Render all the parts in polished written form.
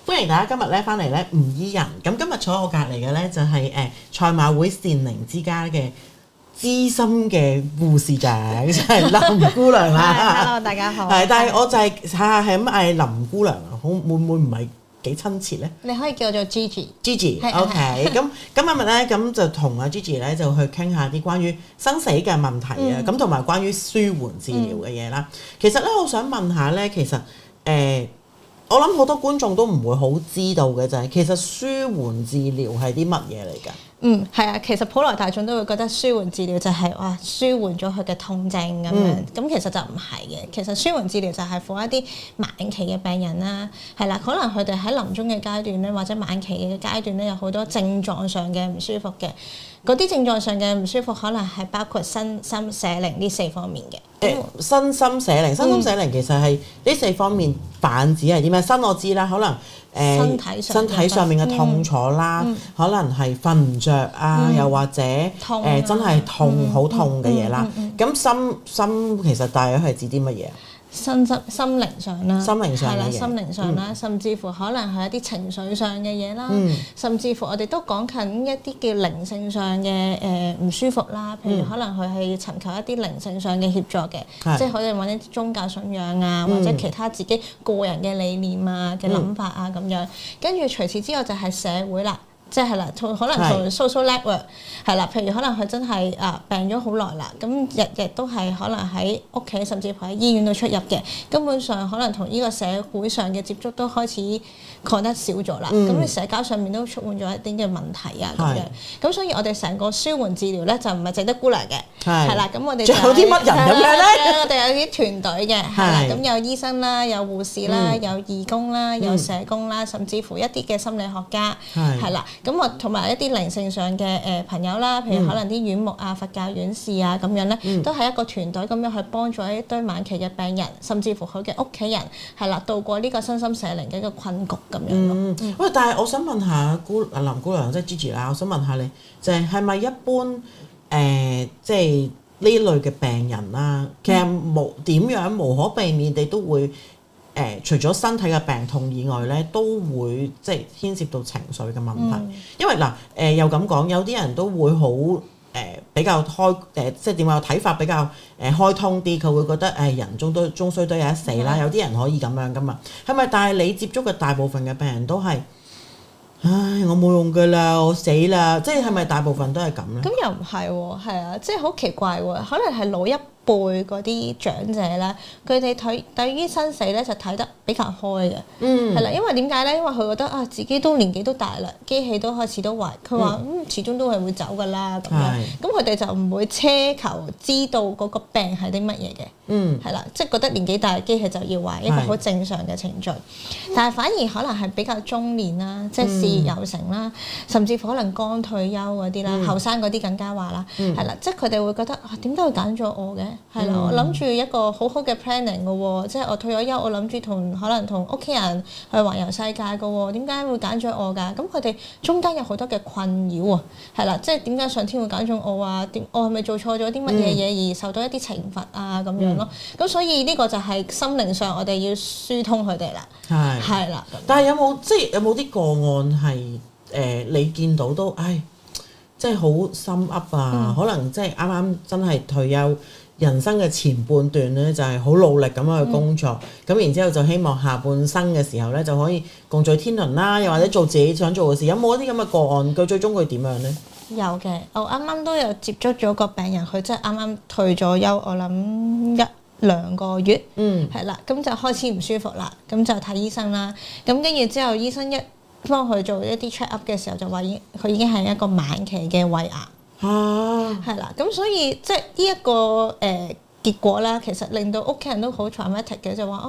歡迎大家今日咧翻嚟咧吳醫人。咁今日坐我隔離嘅咧就係賽馬會善寧之家嘅資深嘅護士長，就係林姑娘啦。Hello， 大家好。係，但係我就係係咁嗌林姑娘啊，會唔係幾親切咧？你可以叫我做 Gigi。OK， 咁今日咧咁就同阿 Gigi 咧就去傾下啲關於生死嘅問題啊，咁同埋關於舒緩治療嘅嘢啦。其實咧，我想問下咧，其實我諗好多觀眾都唔會好知道嘅就係，其實舒緩治療係啲乜嘢嚟㗎？係啊，其實普羅大眾都會覺得舒緩治療就係舒緩咗佢嘅痛症咁樣，咁其實就唔係嘅。其實舒緩治療就係俾一啲晚期嘅病人啦，係啦，可能佢哋喺臨終嘅階段咧，或者晚期嘅階段咧，有好多症狀上嘅唔舒服嘅。嗰啲症狀上嘅唔舒服，可能係包括身心社靈呢4方面嘅。身心社靈，身心社靈其實係呢4方面泛指係啲咩？身我知啦，可能身體上面嘅痛楚啦，可能係瞓唔着啊，又或者真係痛好痛嘅嘢啦。咁心其實大約係指啲乜嘢？心靈上啦，心靈上係啦，心靈上啦，甚至乎可能係一啲情緒上嘅嘢啦，甚至乎我哋都講緊一啲叫靈性上嘅唔舒服啦，譬如可能佢係尋求一啲靈性上嘅協助嘅，即係可以揾一啲宗教信仰啊，或者其他自己個人嘅理念啊嘅諗法啊咁樣，跟住除此之外就係社會啦。即係啦，可能同 social network 係啦，譬如可能佢真係病咗好耐啦，咁日日都係可能喺屋企，甚至乎喺醫院度出入嘅，根本上可能同呢個社會上嘅接觸都開始講得少咗啦。咁你社交上面都出現咗一啲嘅問題啊咁樣。咁所以我哋成個舒緩治療咧就唔係淨得姑娘嘅，係啦。咁我哋仲有啲乜人咁樣咧？我哋有啲團隊嘅，係啦。咁有醫生啦，有護士啦，有義工啦，有社工啦，甚至乎一啲嘅心理學家，係啦。咁我同埋一啲靈性上嘅朋友啦，譬如可能啲院牧啊、佛教院士啊咁樣咧，都係一個團隊咁樣去幫助一堆晚期嘅病人，甚至乎佢嘅屋企人係啦，渡過呢個身心社靈嘅一個困局咁樣咯。喂，但係我想問下林姑娘即係 Gigi 啦，我想問下你，就係咪一般即係呢類嘅病人啦，其實點樣無可避免地都會。除咗身體嘅病痛以外咧，都會即係牽涉到情緒嘅問題。因為又咁講，有啲人都會好比較開即係點講睇法比較開通啲，佢會覺得人終須都有一死啦。有啲人可以咁樣噶嘛，係咪？但係你接觸嘅大部分嘅病人都係，唉，我冇用噶啦，我死啦，即係咪大部分都係咁咧？咁又唔係喎，係啊，即係好奇怪喎，可能係老一輩嗰啲長者咧，佢哋對於生死咧就睇得比較開嘅，係啦，因為點解咧？因為佢覺得自己都年紀都大啦，機器都開始都壞，佢話始終都係會走噶啦咁樣，咁佢哋就唔會奢求知道嗰個病係啲乜嘢嘅，係啦，即係覺得年紀大機器就要壞，一個好正常嘅程序，但係反而可能係比較中年啦，即係事業有成啦，甚至乎可能剛退休嗰啲啦，後生嗰啲更加話啦，係啦，即係佢哋會覺得點解會揀咗我嘅？係啦，我諗住一個好好嘅 planning 嘅喎，即係我退咗休，我諗住可能同屋企人去環遊世界嘅喎，點解會揀咗我㗎？咁佢哋中間有好多嘅困擾啊，係啦，即係點解上天會揀咗我啊？我係咪做錯咗啲乜嘢嘢而受到一啲懲罰啊咁樣咯？咁所以呢個就係心靈上我哋要疏通佢哋啦，係啦。但係有冇啲個案係你見到都即係好心噏啊？可能即係啱啱真係退休。人生嘅前半段咧，就係好努力咁樣去工作，咁然之後就希望下半生嘅時候咧，就可以共聚天倫啦，又或者做自己想做嘅事。有冇一啲咁嘅個案？佢最終佢點樣咧？有嘅，我啱啱都有接觸咗個病人，佢真係啱啱退咗休，我諗1-2個月，係啦，咁就開始唔舒服啦，咁就睇醫生啦，咁跟住之後醫生一幫佢做一啲 check up 嘅時候，就話佢已經係一個晚期嘅胃癌。係啦，咁所以即係呢一個結果啦，其實令到屋企人都好 traumatic 嘅，就話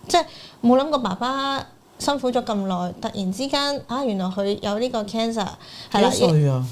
即係冇諗過爸爸辛苦咗咁耐，突然之間原來佢有呢個 cancer， 係啦，幾歲啊？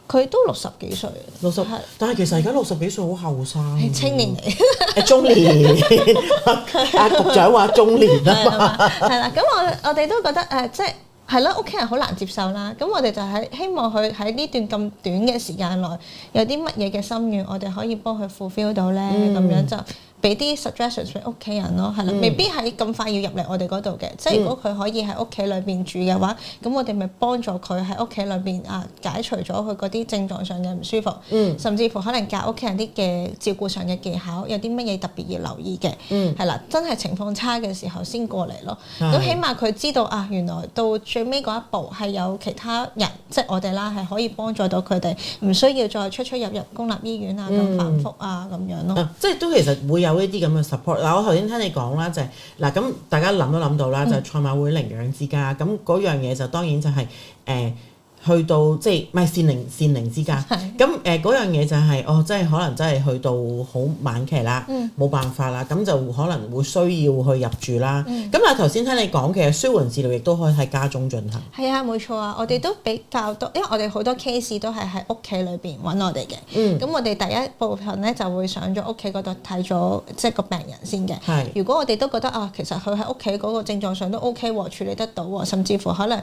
佢都60幾歲，60，但係其實而家60幾歲好後生，青年嚟，中年。局長話中年啊嘛，係啦，咁我哋都覺得即係。係咯，屋企人好難接受啦。咁我哋就係希望佢喺呢段咁短嘅時間內有啲乜嘢嘅心願，我哋可以幫佢 fulfill 到咧。咁樣就俾啲 suggestions 俾屋企人咯，係啦，未必係咁快要入嚟我哋嗰度嘅。即係如果佢可以喺屋企裏邊住嘅話，咁我哋咪幫助佢喺屋企裏邊解除咗佢嗰啲症狀上嘅唔舒服，甚至乎可能教屋企人啲嘅照顧上嘅技巧，有啲乜嘢特別要留意嘅，係啦，真係情況差嘅時候先過嚟咯。咁起碼佢知道原來到最尾嗰一步係有其他人，即係我哋啦，係可以幫助到佢哋，唔需要再出入公立醫院咁繁複咁樣咯。即係都其實會有呢啲咁嘅 support。嗱，我頭先聽你講啦，就係嗱咁大家諗都諗到啦，就係賽馬會領養之家，咁嗰樣嘢就當然就係去到即係唔係善寧之家，咁嗰樣嘢就係即係可能真係去到好晚期啦，冇辦法啦，咁就可能會需要去入住啦。咁但係頭先聽你講，其實舒緩治療亦都可以喺家中進行。係啊，冇錯啊，我哋都比較多，因為我哋好多 case 都係喺屋企裏邊揾我哋嘅。咁我哋第一部分咧就會上咗屋企嗰度睇咗即係個病人先嘅。如果我哋都覺得其實佢喺屋企嗰個症狀上都 OK 喎，處理得到喎，甚至乎可能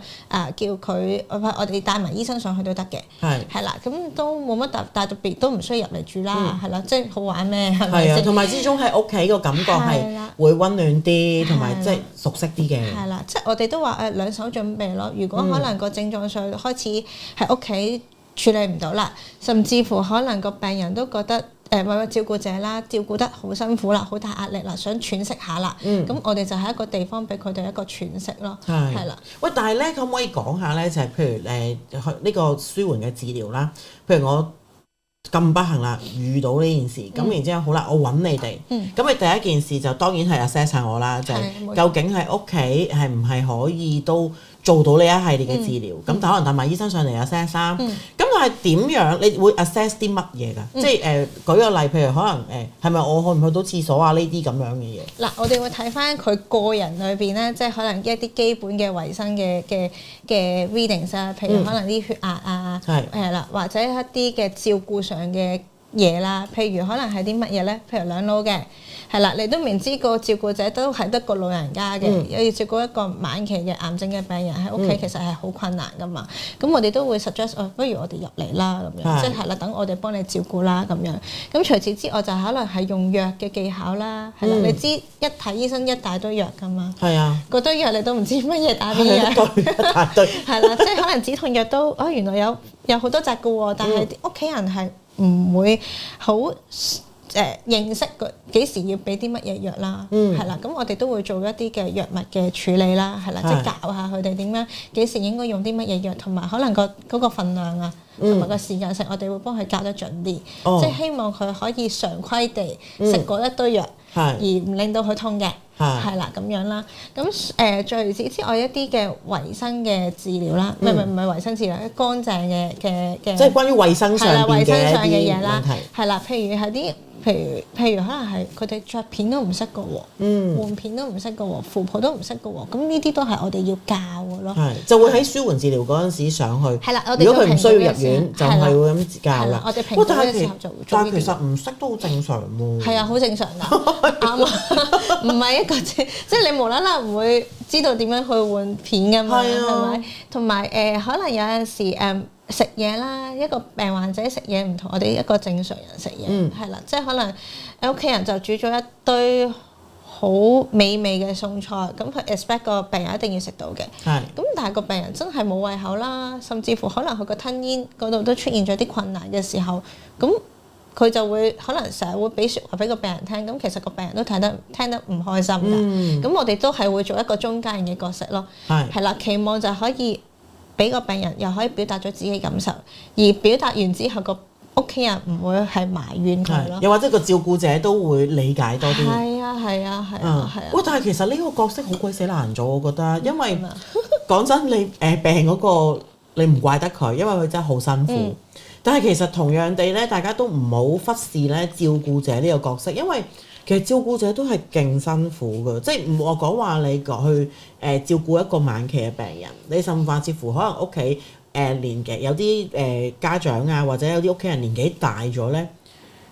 叫佢我哋帶埋醫生上去都得嘅，係啦，咁都冇乜大特別，都唔需要入嚟住啦，係啦，即係好玩咩？係咪先？同埋之中喺屋企個感覺係會溫暖啲，同埋即係熟悉啲嘅。係啦，即係我哋都話兩手準備咯。如果可能個症狀上開始喺屋企處理唔到啦，甚至乎可能個病人都覺得照顧者啦，照顧得好辛苦啦，好大壓力啦，想喘息下啦。咁我哋就係一個地方俾佢哋一個喘息咯。係啦。喂，但係咧，可唔可以講下咧？就係譬如呢個舒緩嘅治療啦。譬如我咁不幸啦，遇到呢件事，咁然之後好啦，我揾你哋。咁你第一件事就當然係 assess 下我啦，就係究竟喺屋企係唔係可以都做到呢一系列嘅治療？咁可能帶埋醫生上嚟 assess 咁但係點樣？你會 assess 啲乜嘢㗎？即係舉個例，譬如可能係咪我去唔去到廁所呢啲咁樣嘅嘢？嗱，我哋會睇翻佢個人裏邊咧，即係可能一啲基本嘅衞生嘅 readings 啊，譬如可能啲血壓係啦，或者一啲嘅照顧上嘅嘢啦，譬如可能係啲乜嘢咧？譬如兩老嘅。係啦，你都明知個照顧者都係得個老人家嘅，要照顧一個晚期嘅癌症嘅病人喺屋企，其實係好困難噶嘛。咁我哋都會 suggest 不如我哋入嚟啦咁樣，即係啦，等我哋幫你照顧啦咁樣。咁除此之外就可能係用藥嘅技巧啦，係啦，你知一睇醫生一大堆藥噶嘛，係啊，嗰堆藥你都唔知乜嘢打邊藥，一大堆，係啦，即係可能止痛藥都原來有好多隻噶喎，但係屋企人係唔會好認識佢幾時要俾啲乜嘢藥啦，係啦，咁我哋都會做一啲嘅藥物嘅處理啦，係啦，即係教下佢哋點樣幾時應該用啲乜嘢藥，同埋可能嗰個份量啊，同埋個時間性，我哋會幫佢教得準啲，即係希望佢可以常規地食過一堆藥，而唔令到佢痛嘅，係啦咁樣啦。咁除此之外一啲嘅維生嘅治療啦，唔係維生治療，乾淨嘅，即係關於衛生上嘅嘢啦，係啦，譬如係啲。譬如可能係佢哋着片都唔識嘅喎，換片都唔識嘅喎，扶抱都唔識嘅喎，咁呢啲都係我哋要教嘅咯。就會喺舒緩治療嗰陣時上去。係啦，如果佢唔需要入院，就係會咁教啦。我哋評估嘅時候就會做呢啲。但係其實唔識都好正常喎。係啊，好正常㗎，啱啊，唔係一個即係你無啦啦唔會知道點樣去換片㗎嘛，係咪？同埋可能有陣時食嘢啦，一個病患者食嘢唔同我哋一個正常人食嘢，係啦，即係可能屋企人就煮咗一堆好美味嘅餸菜，咁佢 expect 個病人一定要食到嘅，咁但係個病人真係冇胃口啦，甚至乎可能佢個吞咽嗰度都出現咗啲困難嘅時候，咁佢就會可能成日會俾説話俾個病人聽，咁其實個病人都聽得唔開心㗎，咁我哋都係會做一個中間人嘅角色咯，係啦，期望就可以俾個病人又可以表達咗自己感受，而表達完之後個屋企人唔會係埋怨佢咯，又或者個照顧者都會理解多啲。係啊。喂，但係其實呢個角色好鬼死難做，我覺得，因為講真，你病嗰個你唔怪得佢，因為佢真係好辛苦。但係其實同樣地咧，大家都唔好忽視咧照顧者呢個角色，因為其實照顧者都係勁辛苦㗎，即係唔我講話你去照顧一個晚期嘅病人，你甚至乎可能屋企年紀有啲家長啊，或者有啲屋企人年紀大咗咧，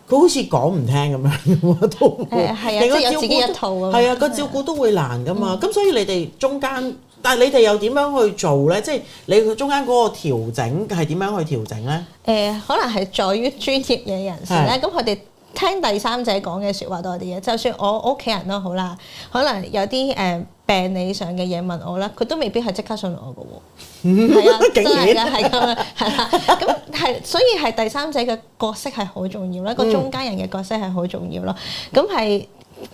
佢好似講唔聽咁樣喎，都係啊，即係有自己一套啊，係啊，個照顧都會難㗎嘛。咁所以你哋中間，但係你哋又點樣去做咧？即係你中間嗰個調整係點樣去調整咧？可能係在於專業嘅人士咧，咁佢哋聽第三者講嘅説話多啲嘅，就算我屋企人都好啦，可能有啲病理上嘅嘢問我啦，佢都未必係即刻信我嘅喎。係啊，真係㗎，係咁樣，係啦。咁係，所以係第三者嘅角色係好重要啦，個中間人嘅角色係好重要咯。咁係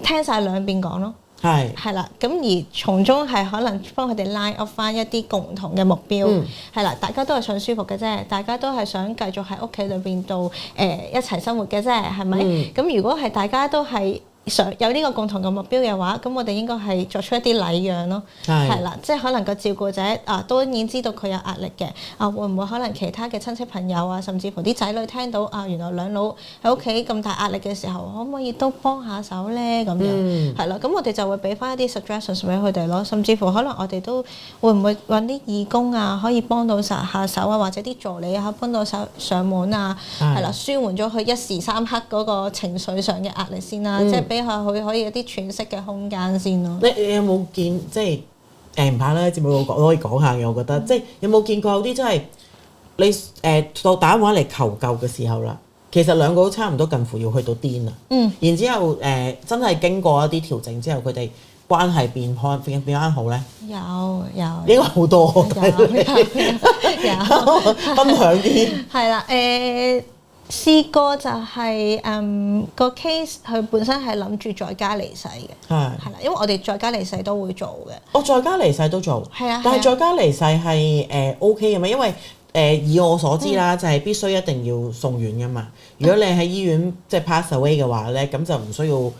聽晒兩邊講咯。係啦，咁而從中係可能幫佢哋 line up 翻一啲共同嘅目標，係啦，大家都係想舒服嘅啫，大家都係想繼續喺屋企裏邊度一齊生活嘅啫，係咪？咁如果係大家都係想有呢個共同嘅目標嘅話，咁我哋應該係作出一啲禮讓咯，係啦，即係可能個照顧者都已經知道佢有壓力嘅，會唔會可能其他嘅親戚朋友啊，甚至乎啲仔女聽到原來兩老喺屋企咁大壓力嘅時候，可唔可以都幫下手咧？咁樣係啦，咁我哋就會俾翻一啲 suggestions 俾佢哋咯，甚至乎可能我哋都會唔會揾啲義工啊，可以幫到下手啊，或者啲助理啊幫到手上門啊，係啦，舒緩咗佢一時三刻嗰個情緒上嘅壓力先啦，即係俾佢可以有啲喘息嘅空間先咯。你有冇見即係唔怕啦？節目我可以講下嘅，我覺得即係有冇見過有啲真係你到打電話嚟求救嘅時候啦，其實兩個都差唔多近乎要去到癲啦。然之後真係經過一啲調整之後，佢哋關係變翻好咧？有應該好多，有分享啲係啦試過就係個 case 佢本身係諗住在家離世嘅，係啦，因為我哋在家離世都會做嘅。我在家離世都做，係啊，但係在家離世係OK 嘅嘛？因為以我所知啦，就係必須一定要送院㗎嘛。如果你喺醫院即係 pass away 嘅話咧，咁就唔需要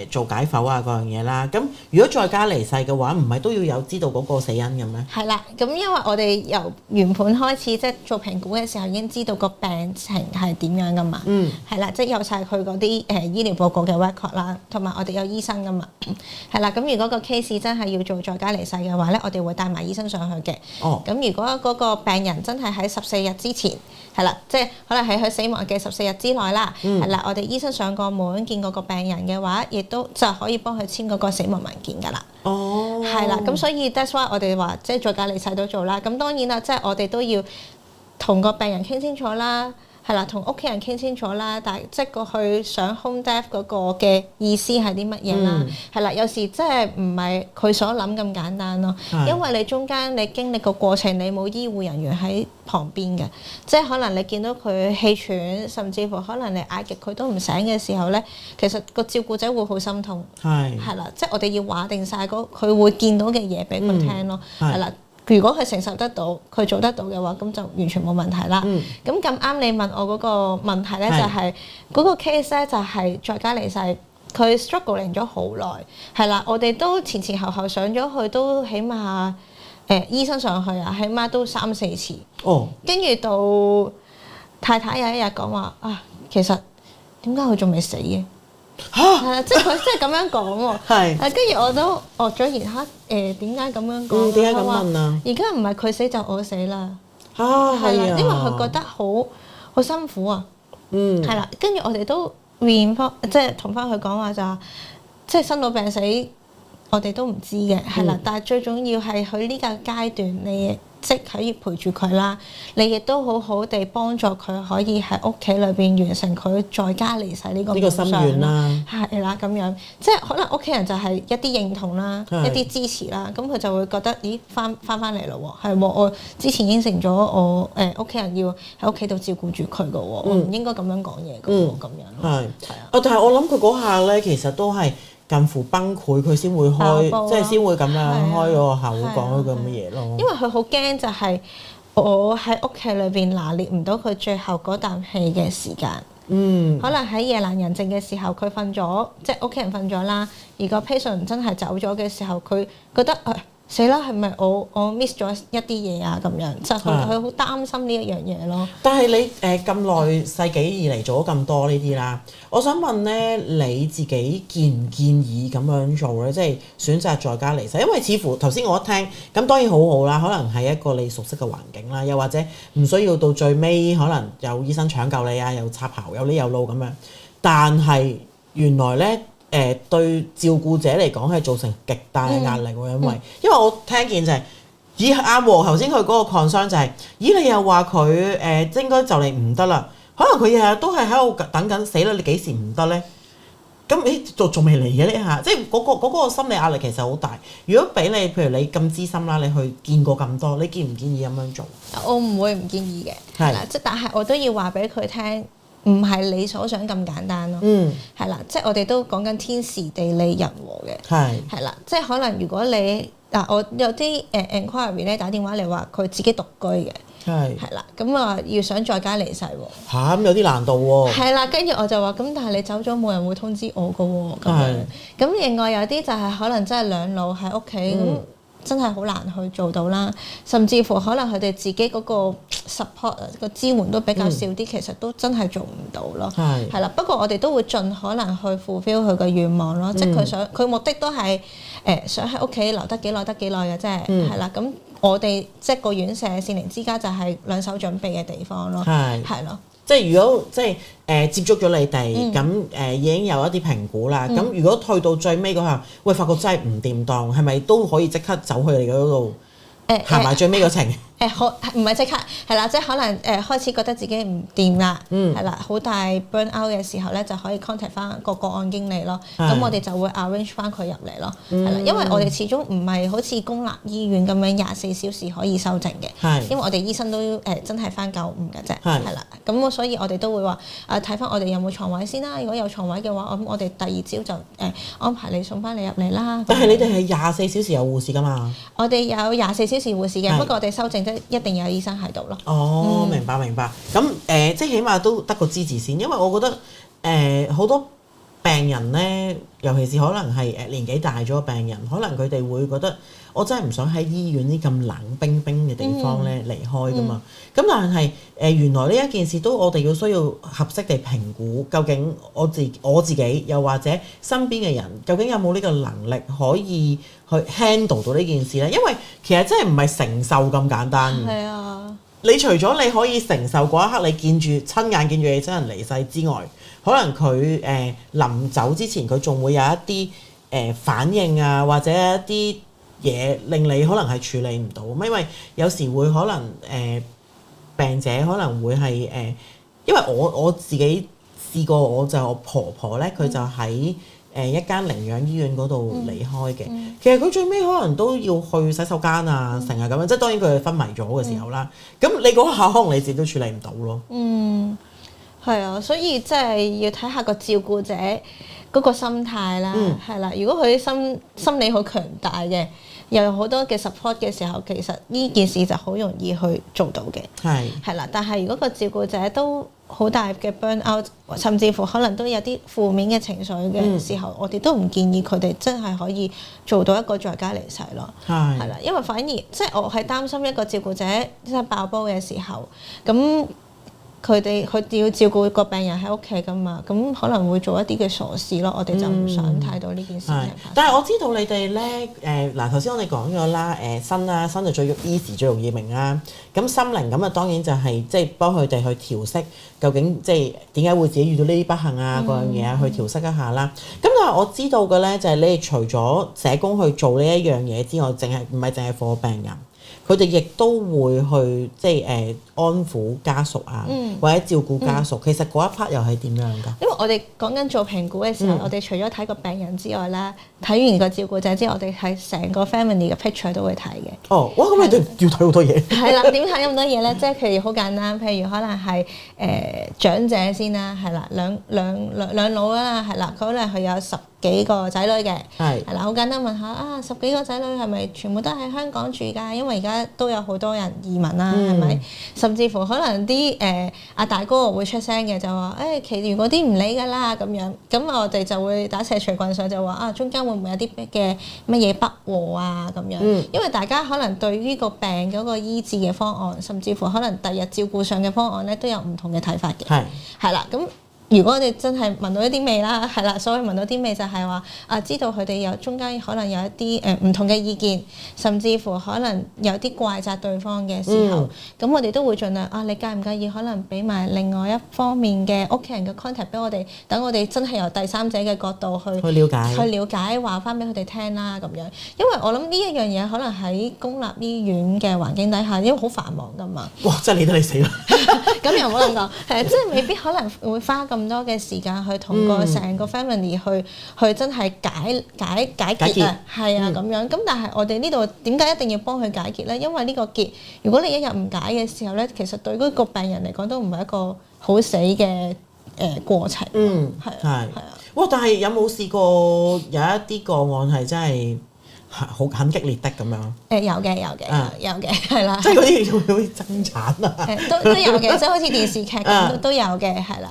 做解剖啊嗰樣嘢啦。咁如果在家離世嘅話，唔係都要有知道嗰個死因嘅咩？係啦，咁因為我哋由原本開始即係做評估嘅時候已經知道個病情係點樣噶嘛。係啦，即係有晒佢嗰啲醫療報告嘅 record 啦，同埋我哋有醫生噶嘛。係啦，咁如果個 case 真係要做在家離世嘅話咧，我哋會帶埋醫生上去嘅。咁如果嗰個病人真係喺14日之前，係啦，即係可能喺佢死亡嘅14日之內啦，係啦，我哋醫生上過門見過個病人嘅話，亦都就可以幫佢簽嗰個死亡文件㗎啦。係啦，咁所以 that's why 我哋話即係在家離世都做啦。咁當然啦，即係我哋都要同個病人傾清楚啦。係啦，同屋企人傾清楚啦，但係即係過去想 home death 嗰個嘅意思係啲乜嘢啦？係啦，有時即係唔係佢所諗咁簡單咯，因為你中間你經歷個過程，你冇醫護人員喺旁邊嘅，即係可能你見到佢氣喘，甚至乎可能你嗌極佢都唔醒嘅時候咧，其實個照顧者會好心痛。係啦，即係我哋要話定晒佢會見到嘅嘢俾佢聽咯。係啦。如果佢承受得到，佢做得到嘅話，咁就完全冇問題啦。咁啱你問我嗰個問題咧，就係嗰個 case 咧，就係在家離世，佢 struggling 咗好耐，係啦，我哋都前後上咗去，都起碼醫生上去啊，起碼都3-4次。跟住到太太有一日講話其實點解佢仲未死嘅？即係佢即係咁樣講喎。跟住我都愕咗然點解咁樣講？點解咁問啊？而家唔係佢死就我死啦。係啊，因為佢覺得好辛苦啊。係啦，跟住我哋都 reinforce 即係同翻佢講話就話，即係生老病死我哋都唔知嘅，係啦。但係最重要係佢呢個階段你即可以陪住佢啦，你亦都好好地幫助佢可以喺屋企裏邊完成佢在家離世呢個心願啦。係啦，咁樣即係可能屋企人就係一啲認同啦，一啲支持啦，咁佢就會覺得咦翻嚟咯喎，係喎，我之前應承咗我屋企人要喺屋企度照顧住佢嘅喎，我唔應該咁樣講嘢嘅喎，咁樣係啊。但係我諗佢嗰下咧，其實都係近乎崩潰，佢先會開，即係先會咁樣開咗個口講咁嘅嘢咯。因為佢好驚就係我喺屋企裏邊拿捏唔到佢最後嗰啖氣嘅時間。可能喺夜闌人靜嘅時候，佢瞓咗，即係屋企人瞓咗啦。而個 patient 真係走咗嘅時候，佢覺得死啦，係咪我 miss 咗一啲嘢啊？咁樣就佢好擔心呢一樣嘢咯。但係你咁耐世紀以嚟做咗咁多呢啲啦，我想問咧，你自己建唔建議咁樣做咧？即係選擇在家離世，因為似乎頭先我一聽咁當然好好啦，可能係一個你熟悉嘅環境啦，又或者唔需要到最尾可能有醫生搶救你啊，又插喉有呢有路咁樣，但係原來咧。對照顧者嚟講係造成極大嘅壓力喎，因為我聽見就係，咦啱喎，頭先佢嗰個 concern 就係，咦你又話佢應該就嚟唔得啦，可能佢日日都係喺度等緊，死啦！你幾時唔得咧？咁你仲未嚟嘅呢下，即係嗰個心理壓力其實好大。如果俾你，譬如你咁資深啦，你去見過咁多，你建唔建議咁樣做？我唔會唔建議嘅，係啦，即但係我都要話俾佢聽，唔係你所想咁簡單咯。係啦，即係我哋都講緊天時地利人和嘅。係啦，即係可能如果你我有啲enquiry 咧打電話嚟話佢自己獨居嘅。係啦，咁啊要想再加離世喎。咁有啲難度喎。係啦，跟住我就話咁，但係你走咗冇人會通知我噶喎。咁樣，咁另外有啲就係可能真係兩老喺屋企，咁真係好難去做到啦。甚至乎可能佢哋自己嗰個 support 個支援都比較少啲，其實都真係做唔到咯。係啦，不過我哋都會盡可能去 fulfill 佢嘅願望咯。即係佢目的都係想喺屋企留得幾耐得幾耐嘅啫。係啦，咁。我哋即係個院舍善寧之家就係兩手準備嘅地方咯，係咯。即係如果即係接觸咗你哋，咁已經有一啲評估啦。咁如果去到最尾嗰下，喂，發覺真係唔掂當，係咪都可以即刻走去你嗰度行埋最尾嗰程？唔係即刻，係啦，即係可能開始覺得自己唔掂啦，係啦，好大 burn out 嘅時候咧，就可以 contact 翻個個案經理咯。咁我哋就會 arrange 翻佢入嚟咯，係啦，因為我哋始終唔係好似公立醫院咁樣24小時可以收症嘅，因為我哋醫生都真係翻95嘅啫，係啦。咁所以我哋都會話睇翻我哋有冇床位先啦。如果有床位嘅話，咁我哋第二朝就安排你送翻你入嚟啦。但係你哋係24小時有護士㗎嘛？我哋有24小時護士嘅，不過我哋收症一定有醫生喺度咯。明白。咁即係起碼都得個支持先，因為我覺得好多病人咧，尤其是可能係年紀大咗嘅病人，可能佢哋會覺得我真係唔想喺醫院啲咁冷冰冰嘅地方咧離開㗎嘛。咁但係原來呢一件事都我哋要需要合適地評估，究竟我自己又或者身邊嘅人，究竟有冇呢個能力可以去 handle 到呢件事咧？因為其實真係唔係承受咁簡單嘅。係啊，你除咗你可以承受嗰一刻，你親眼見住你親人離世之外，可能佢臨走之前，佢仲會有一啲反應啊，或者一啲嘢令你可能係處理唔到，因為有時會可能病者可能會係因為我自己試過，我婆婆咧，佢就喺一間領養醫院嗰度離開嘅。其實佢最尾可能都要去洗手間啊，成日咁樣，即係當然佢昏迷咗嘅時候啦。咁你嗰下可能你自己都處理唔到咯。係啊，所以即係要睇下個照顧者嗰個心態啦，係啦。如果佢心理好強大嘅，又有好多嘅 support 嘅時候，其實呢件事就好容易去做到嘅。係啦，但係如果個照顧者都好大嘅 burn out，甚至乎可能都有啲負面嘅情緒嘅時候，我哋都唔建議佢哋真係可以做到一個在家離世咯。係啦，因為反而即係我係擔心一個照顧者即係爆煲嘅時候，咁佢要照顧個病人喺屋企噶嘛，咁可能會做一啲嘅傻事咯。我哋就唔想睇到呢件事。但係我知道你哋咧頭先我哋講咗啦，新就最 easy 最容易明啦。咁心靈咁啊，當然就係即係幫佢哋去調適，究竟即係點解會自己遇到呢啲不幸啊嗰樣嘢啊，去調適一下啦。咁但係我知道嘅咧，就係你哋除咗社工去做呢一樣嘢之外，唔係淨係幫病人。佢哋亦都會去即係安撫家屬啊，或者照顧家屬。其實嗰一 part 又係點樣㗎？因為我哋講緊做評估嘅時候，我哋除咗睇個病人之外啦，睇完個照顧者之後，我哋睇成個 family 嘅 picture 都會睇嘅。哇！咁你哋要睇好多嘢。係啦，點睇咁多嘢咧？即係譬如好簡單，譬如可能係長者先啦，係啦，兩老啦，係啦，可能佢有10幾個仔女嘅，係啦，好簡單問下啊，10幾個仔女係咪全部都喺香港住㗎？因為而家都有好多人移民啦，係咪？甚至乎可能啲阿大哥會出聲嘅，就話其餘嗰啲唔理㗎啦咁樣。咁我哋就會打蛇隨棍上，就話啊，中間會唔會有啲嘅乜嘢不和啊咁樣？因為大家可能對於個病嗰個醫治嘅方案，甚至乎可能第日照顧上嘅方案咧，都有唔同嘅睇法嘅。係啦，咁如果我哋真係聞到一啲味啦，係啦，所謂聞到啲味就係話知道佢哋有中間可能有一啲唔同嘅意見，甚至乎可能有啲怪責對方嘅時候，咁我哋都會盡量你介唔介意可能俾埋另外一方面嘅屋企人嘅 contact 俾我哋，等我哋真係由第三者嘅角度去了解話翻俾佢哋聽啦咁樣。因為我諗呢一樣嘢可能喺公立醫院嘅環境底下，因為好繁忙噶嘛。哇！真係理得你死啦！咁又唔好咁講，即係未必可能會花咁多嘅時間去同個成個 family 去真係解結啊，係啊咁樣。咁但係我哋呢度點解一定要幫佢解結咧？因為呢個結，如果你一日唔解嘅時候咧，其實對嗰個病人嚟講都唔係一個好死嘅過程。係啊。哇！但係有冇試過有一啲個案係真係很激烈的咁樣？有嘅，係啦。即係嗰啲會爭產啊？都有嘅，即係好似電視劇咁都有嘅，係啦。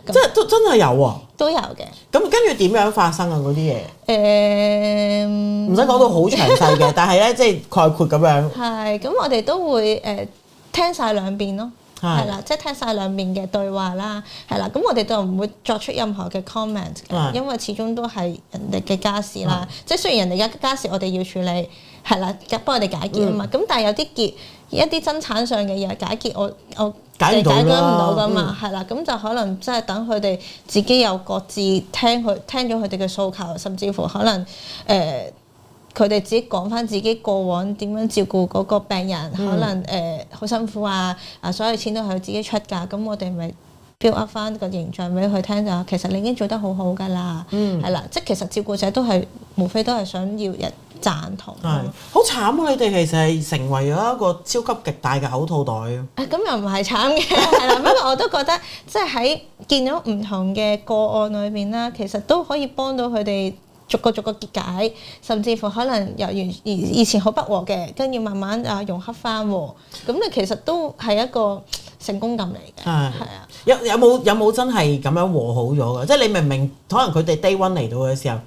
即係都真係有喎。都有嘅。咁跟住點樣發生啊？嗰啲嘢？唔使講到好詳細嘅，但係咧即係概括咁樣。係，咁我哋都會聽晒兩邊咯。係啦，即係聽晒兩面嘅對話啦，係啦，咁我哋就唔會作出任何嘅 comment 嘅，因為始終都係人哋嘅家事啦。即係雖然人哋嘅家事我哋要處理，係啦，幫我哋解決啊嘛。咁但係有啲一啲爭產上嘅嘢解決，我解決唔到噶嘛，係啦。咁就可能即係等佢哋自己有各自聽咗佢哋嘅訴求，甚至乎可能佢哋自己講翻自己過往點樣照顧嗰個病人，可能好辛苦啊！所有錢都係佢自己出㗎，咁我哋咪 build up 翻個形象俾佢聽就，其實你已經做得好好㗎啦，係啦，即係其實照顧者都係無非都係想要人贊同。係好慘啊！你哋其實係成為咗一個超級極大嘅嘔吐袋啊！咁又唔係慘嘅，係啦，不過我都覺得即係喺見到唔同嘅個案裏邊啦，其實都可以幫到佢哋。逐個結解，甚至乎可能由以前好不和嘅，跟住慢慢融洽翻喎。咁你其實都係一個成功感嚟嘅。係啊。有冇真係咁樣和好咗嘅？即係你明明可能佢哋 day one 嚟到嘅時候，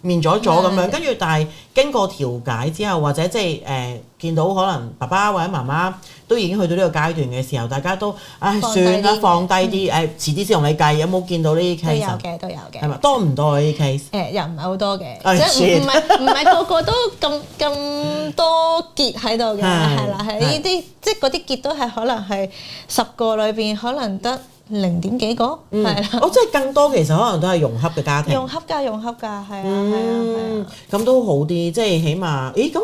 面咗咁樣，跟住但係經過調解之後，或者即係見到可能爸爸或者媽媽都已經去到呢個階段嘅時候，大家都算啦，放低啲遲啲先同你計。有冇見到呢啲 case？都有嘅。係咪多唔多呢啲 case？又唔係好多嘅，即係唔係個個都咁多結喺度嘅，係啦，係呢啲即係嗰啲結都係可能係10個裏邊可能得0點幾個，係啦。即係更多其實可能都係融洽嘅家庭。融洽㗎，係啊。咁都好啲，即係起碼，咁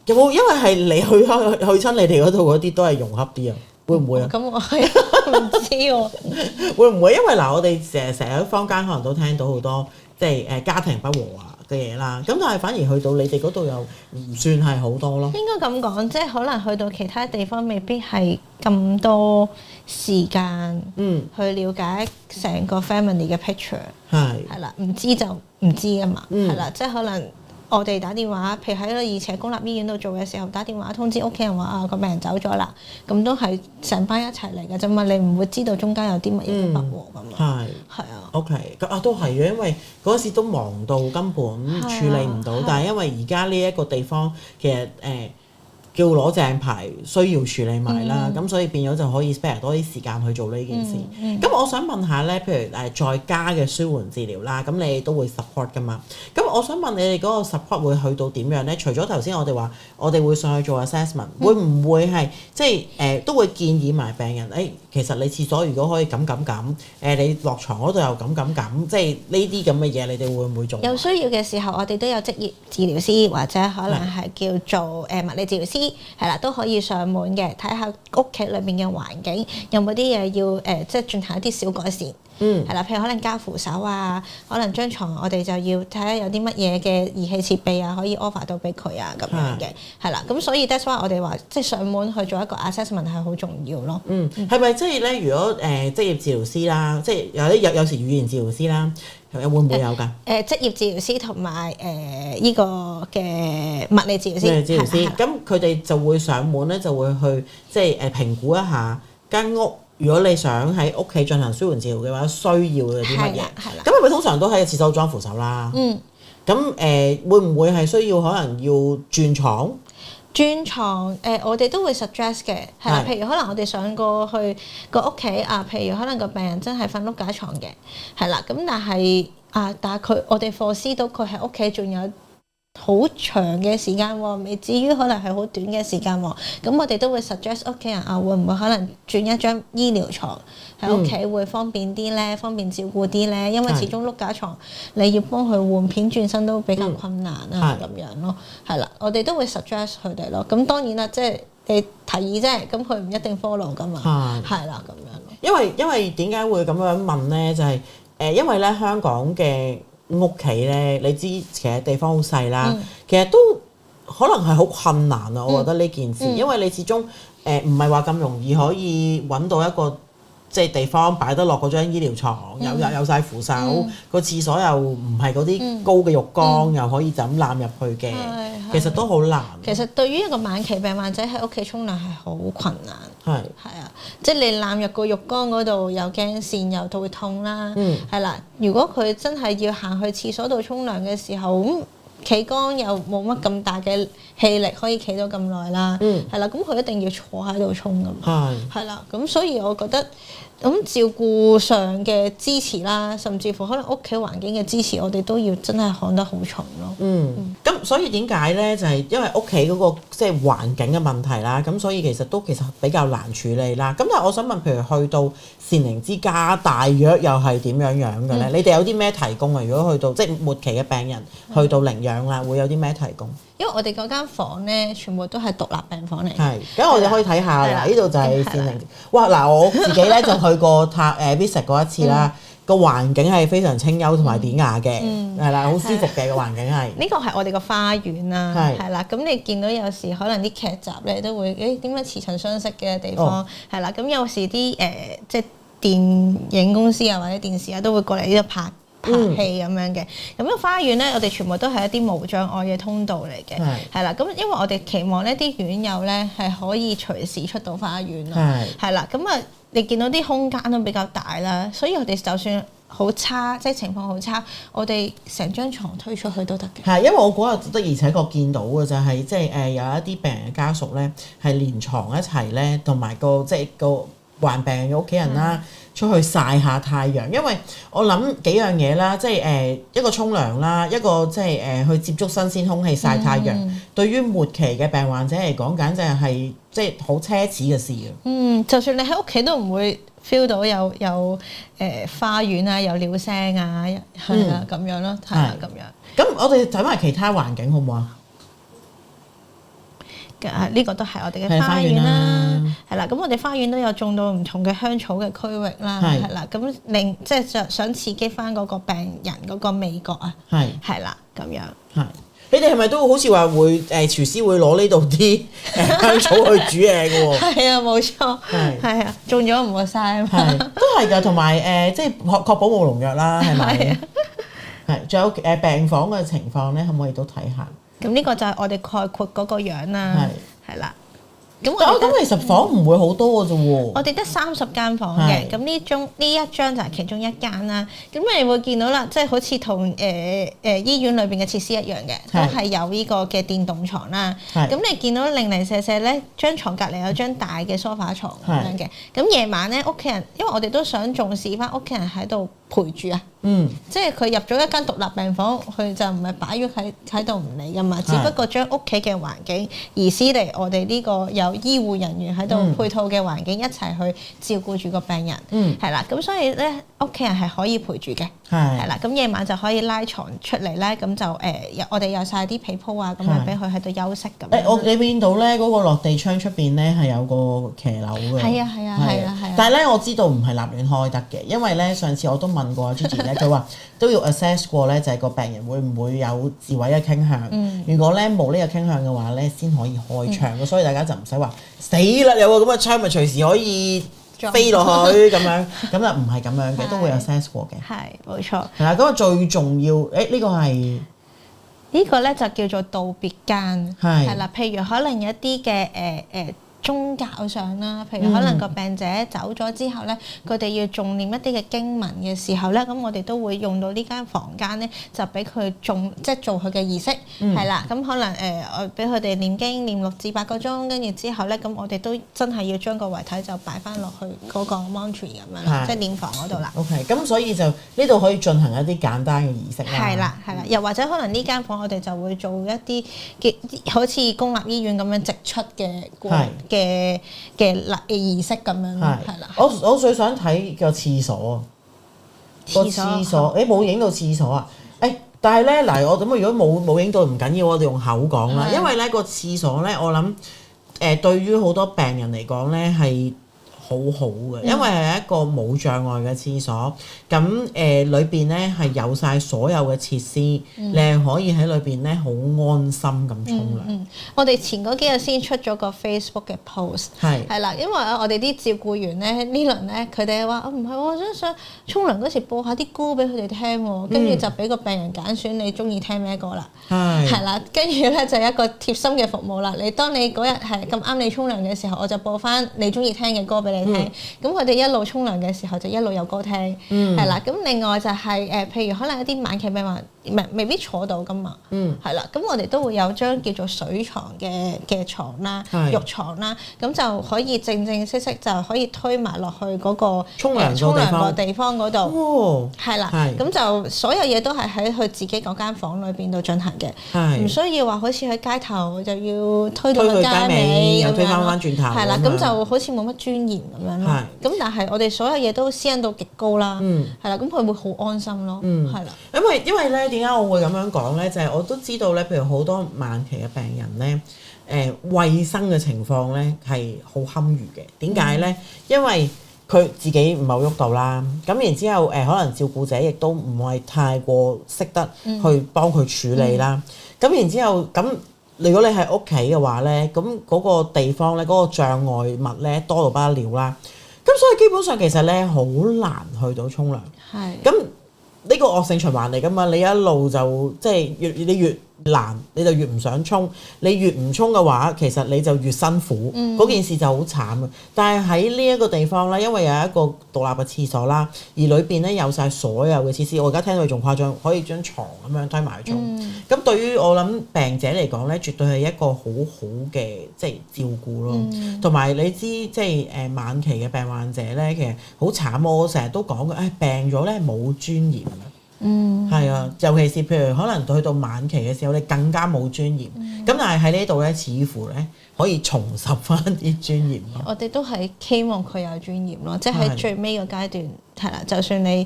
有冇因為係你去親你哋嗰度嗰啲都係融洽啲啊？會唔會啊？咁我係唔知喎。會唔會因為嗱，我哋成日喺坊間可能都聽到好多即係家庭不和啊嘅嘢啦，咁但係反而去到你哋嗰度又唔算係好多咯。應該咁講，即係可能去到其他地方未必係咁多時間去了解成個 family 嘅 picture。係啦，唔知就唔知啊嘛，係啦，即係可能我哋打電話，譬如喺以前公立醫院度做嘅時候，打電話通知屋企人話個病人走咗啦，咁都係成班一齊嚟嘅啫嘛，你唔會知道中間有啲乜嘢不和咁啊。係啊。OK，都係嘅，因為嗰時都忙到根本處理唔到，但係因為而家呢一個地方其實叫攞正牌需要處理埋啦，咁所以變咗就可以 spare 多啲時間去做呢件事。咁我想問下咧，譬如在家嘅舒緩治療啦，咁你哋都會 support 噶嘛？咁我想問你哋嗰個 support 會去到點樣咧？除咗頭先我哋話我哋會上去做 assessment，會唔會係即係都會建議埋病人其實你廁所如果可以咁，你落床嗰度又咁，即係呢啲咁嘅嘢，你哋會唔會做？有需要嘅時候，我哋都有職業治療師或者可能係叫做物理治療師，係啦，都可以上門嘅，睇下屋企裏面嘅環境有冇啲嘢要即係進行一啲小改善。係啦，譬如可能加扶手啊，可能張床我哋就要睇下有啲乜嘢嘅儀器設備啊，可以 offer 到俾佢啊咁樣嘅，係啦。咁所以 that's why 我哋話即係上門去做一個 assessment 係好重要咯。係咪即係咧？如果職業治療師啦，即係有時語言治療師啦，會唔會有㗎？職業治療師同埋呢個嘅物理治療師，咁佢哋就會上門咧，就會去即係評估一下間屋。如果你想喺屋企進行舒緩治療嘅話，需要嘅啲乜嘢？咁係咪通常都喺廁所裝扶手啦？咁會唔會係需要可能要轉床？轉床我哋都會 suggest 嘅，係啦。譬如可能我哋上過去個屋企啊，譬如可能個病人真係瞓碌架床嘅，係啦。咁但係佢我哋 foresee 到佢喺屋企仲有好長嘅時間喎，未至於可能係好短嘅時間喎。咁我哋都會 suggest 屋企人會唔會可能轉一張醫療床喺屋企會方便啲咧，方便照顧啲咧？因為始終碌架床你要幫佢換片轉身都比較困難啊，咁樣咯，係啦，我哋都會 suggest 佢哋咯。咁當然啦，即係你提議啫，咁佢唔一定 follow 噶嘛，係啦咁樣咯。因為點解會咁樣問咧？就係因為咧香港嘅屋企咧，你知其實地方好細啦，其實都可能係好困難啊！我覺得呢件事，因為你始終唔係話咁容易可以揾到一個即係地方擺得落嗰張醫療床，有晒扶手，個廁所又唔係嗰啲高嘅浴缸，又可以就咁攬入去嘅，其實都好難。其實對於一個晚期病患者喺屋企沖涼係好困難，係啊，即係你攬入個浴缸嗰度又驚線又都會痛啦，係啦。如果佢真係要行去廁所度沖涼嘅時候，咁企缸又冇乜咁大嘅氣力可以企到咁耐啦，係啦，咁佢一定要坐喺度沖㗎嘛，係啦，咁所以我覺得咁照顧上嘅支持啦，甚至乎可能屋企環境嘅支持，我哋都要真係看得好重咯。咁所以點解咧？就係因為屋企嗰個即係環境嘅問題啦，咁所以其實比較難處理啦。咁但係我想問，譬如去到善寧之家，大約又係點樣嘅咧？你哋有啲咩提供啊？如果去到即係末期嘅病人去到領養啦，會有啲咩提供？因為我哋嗰間房咧，全部都係獨立病房嚟。係，咁我哋可以睇下啦。呢度就係善寧。哇！嗱，我自己咧就去過visit 過一次啦。個環境係非常清幽同埋典雅嘅，係啦，好舒服嘅個環境係。呢個係我哋個花園啦，係啦。咁你見到有時可能啲劇集咧都會點解似曾相識嘅地方係啦。咁有時啲即係電影公司啊或者電視啊都會過嚟呢度拍戲咁樣嘅。咁個花園咧，我哋全部都係一啲無障礙嘅通道嚟嘅，係啦。咁因為我哋期望呢啲院友咧係可以隨時出到花園咯，係啦。咁啊，你見到啲空間都比較大啦，所以我哋就算好差，即係情況好差，我哋成張床推出去都得嘅。係，因為我嗰日的而且確見到嘅就係即係有一啲病人嘅家屬咧係連床一齊咧，同埋即係個患病嘅屋企人啦。出去曬下太陽，因為我諗幾樣嘢啦，即係一個沖涼啦，一個即係去接觸新鮮空氣曬太陽，對於末期嘅病患者嚟講，簡直係即係好奢侈嘅事啊！就算你喺屋企都唔會 feel 到有花園啊，有鳥聲啊，係啦咁樣咯，係啦咁樣。咁我哋睇埋其他環境好唔好啊？呢個都係我哋嘅花園啦，係啦。咁我哋花園都有種到唔同嘅香草嘅區域啦，係啦。咁即係想刺激翻嗰個病人嗰個味覺啊，係啦咁樣。係你哋係咪都好似話會廚師會攞呢度啲香草去煮嘢嘅喎？係啊，冇錯，係啊，種咗唔會嘥啊嘛。都係㗎，同埋即係確保冇農藥啦，係咪？係，仲有病房嘅情況咧，可唔可以都睇下？咁呢個就係我哋概括嗰個樣啦，係啦。咁其實房唔會好多嘅啫喎。我哋得30間房嘅，咁呢一張就係其中一間啦。咁你會見到啦，即係好似同醫院裏邊嘅設施一樣嘅，都係有呢個嘅電動床啦。咁你見到零零舍舍咧，張床隔離有張大嘅梳化床咁樣嘅。咁夜晚咧，屋企人因為我哋都想重視翻屋企人喺度陪住啊。即係佢入咗一間獨立病房，佢就唔係擺咗喺度唔理噶嘛，只不過將屋企嘅環境移師嚟我哋呢個有醫護人員喺度配套嘅環境一齊去照顧住個病人，係啦。咁所以咧，屋企人係可以陪住嘅，係啦。咁夜晚就可以拉床出嚟咧，咁就我哋有晒啲被鋪啊，咁樣俾佢喺度休息咁。你見到咧嗰個落地窗出邊咧係有個騎樓嘅，係啊。但係咧我知道唔係立亂開得嘅，因為咧上次我都問過 Gigi 咧。佢話都要 assess 過咧，就係個病人會唔會有自毀嘅傾向。如果咧冇呢個傾向嘅話咧，先可以開窗。所以大家就唔使話死啦，有個咁嘅窗咪隨時可以飛落去咁樣。咁就唔係咁樣嘅，都會有 assess 過嘅。係冇錯。係啦，咁啊最重要，呢個係呢個咧就叫做道別間。係啦，譬如可能有一啲嘅宗教上啦，譬如可能個病者走咗之後咧，佢哋要誦念一啲嘅經文嘅時候咧，咁我哋都會用到呢間房間咧，就俾佢即係做佢嘅儀式，係啦。咁可能我俾佢哋念經念6至8個鐘，跟住之後咧，咁我哋都真係要將個遺體就擺翻落去嗰個 monastery 咁樣啦，即係殮房嗰度啦。OK，咁所以就呢度可以進行一啲簡單嘅儀式啦。係啦，又或者可能呢間房我哋就會做一啲嘅好似公立醫院咁樣直出嘅儀式咁樣，係啦。我最想睇個廁所，廁所，你冇影到廁所啊？但係咧嗱，我咁如果冇影到唔緊要，我哋用口講啦。因為咧個廁所咧，我諗對於好多病人嚟講咧係好好嘅，因為係一個冇障礙嘅廁所，咁裏邊咧係有晒所有嘅設施，你係可以喺裏邊咧好安心咁沖涼。我哋前嗰幾日先出咗個 Facebook 嘅 post， 係啦，因為我哋啲照顧員咧呢輪咧佢哋話唔係，我想沖涼嗰時播下啲歌俾佢哋聽喎，跟住就俾個病人揀選你中意聽咩歌啦，係啦，跟住咧就一個貼心嘅服務啦。當你嗰日係咁啱你沖涼嘅時候，我就播翻你中意聽嘅歌俾你聽，咁佢哋一路沖涼嘅時候就一路有歌聽，係啦。咁另外就係譬如可能一啲晚期病患未必坐到噶嘛，係啦。咁我哋都會有張叫做水床嘅床啦、浴床啦，咁就可以正式就可以推埋落去嗰個沖涼個地方嗰度，係啦。咁就所有嘢都係喺佢自己嗰間房裏邊度進行嘅，唔需要話好似喺街頭就要推到去街尾，又推翻轉頭，係啦。咁就好似冇乜尊嚴咁樣咯。咁但係我哋所有嘢都私隱度極高啦，係啦。咁佢會好安心咯，係啦。因為咧，點解我會咁樣講咧？就係我都知道咧，譬如好多晚期嘅病人咧，衞生嘅情況咧係好堪虞嘅。點解咧？因為佢自己唔係好喐到啦，咁然之後可能照顧者亦都唔係太過識得去幫佢處理啦。咁然之後咁，如果你喺屋企嘅話咧，咁嗰個地方咧，嗰個障礙物咧多到不得了啦。咁所以基本上其實咧好難去到沖涼。咁呢個惡性循環嚟㗎嘛，你一路就即係你越難你就越唔想沖，你越唔沖嘅話，其實你就越辛苦，嗰件事就好慘嘅。但係喺呢一個地方咧，因為有一個獨立嘅廁所啦，而裏邊咧有晒所有嘅設施，我而家聽到佢仲誇張，可以將床咁樣推埋去沖。咁對於我諗病者嚟講咧，絕對係一個好好嘅即係照顧咯。同埋你知即係晚期嘅病患者咧，其實好慘。我成日都講嘅，病咗咧冇尊嚴嘅。係啊，尤其是譬如可能去到晚期嘅時候，你更加冇尊嚴。咁但係喺呢度咧，似乎咧可以重拾翻啲尊嚴咯。我哋都係希望佢有尊嚴咯，即係喺最尾個階段係啦。就算你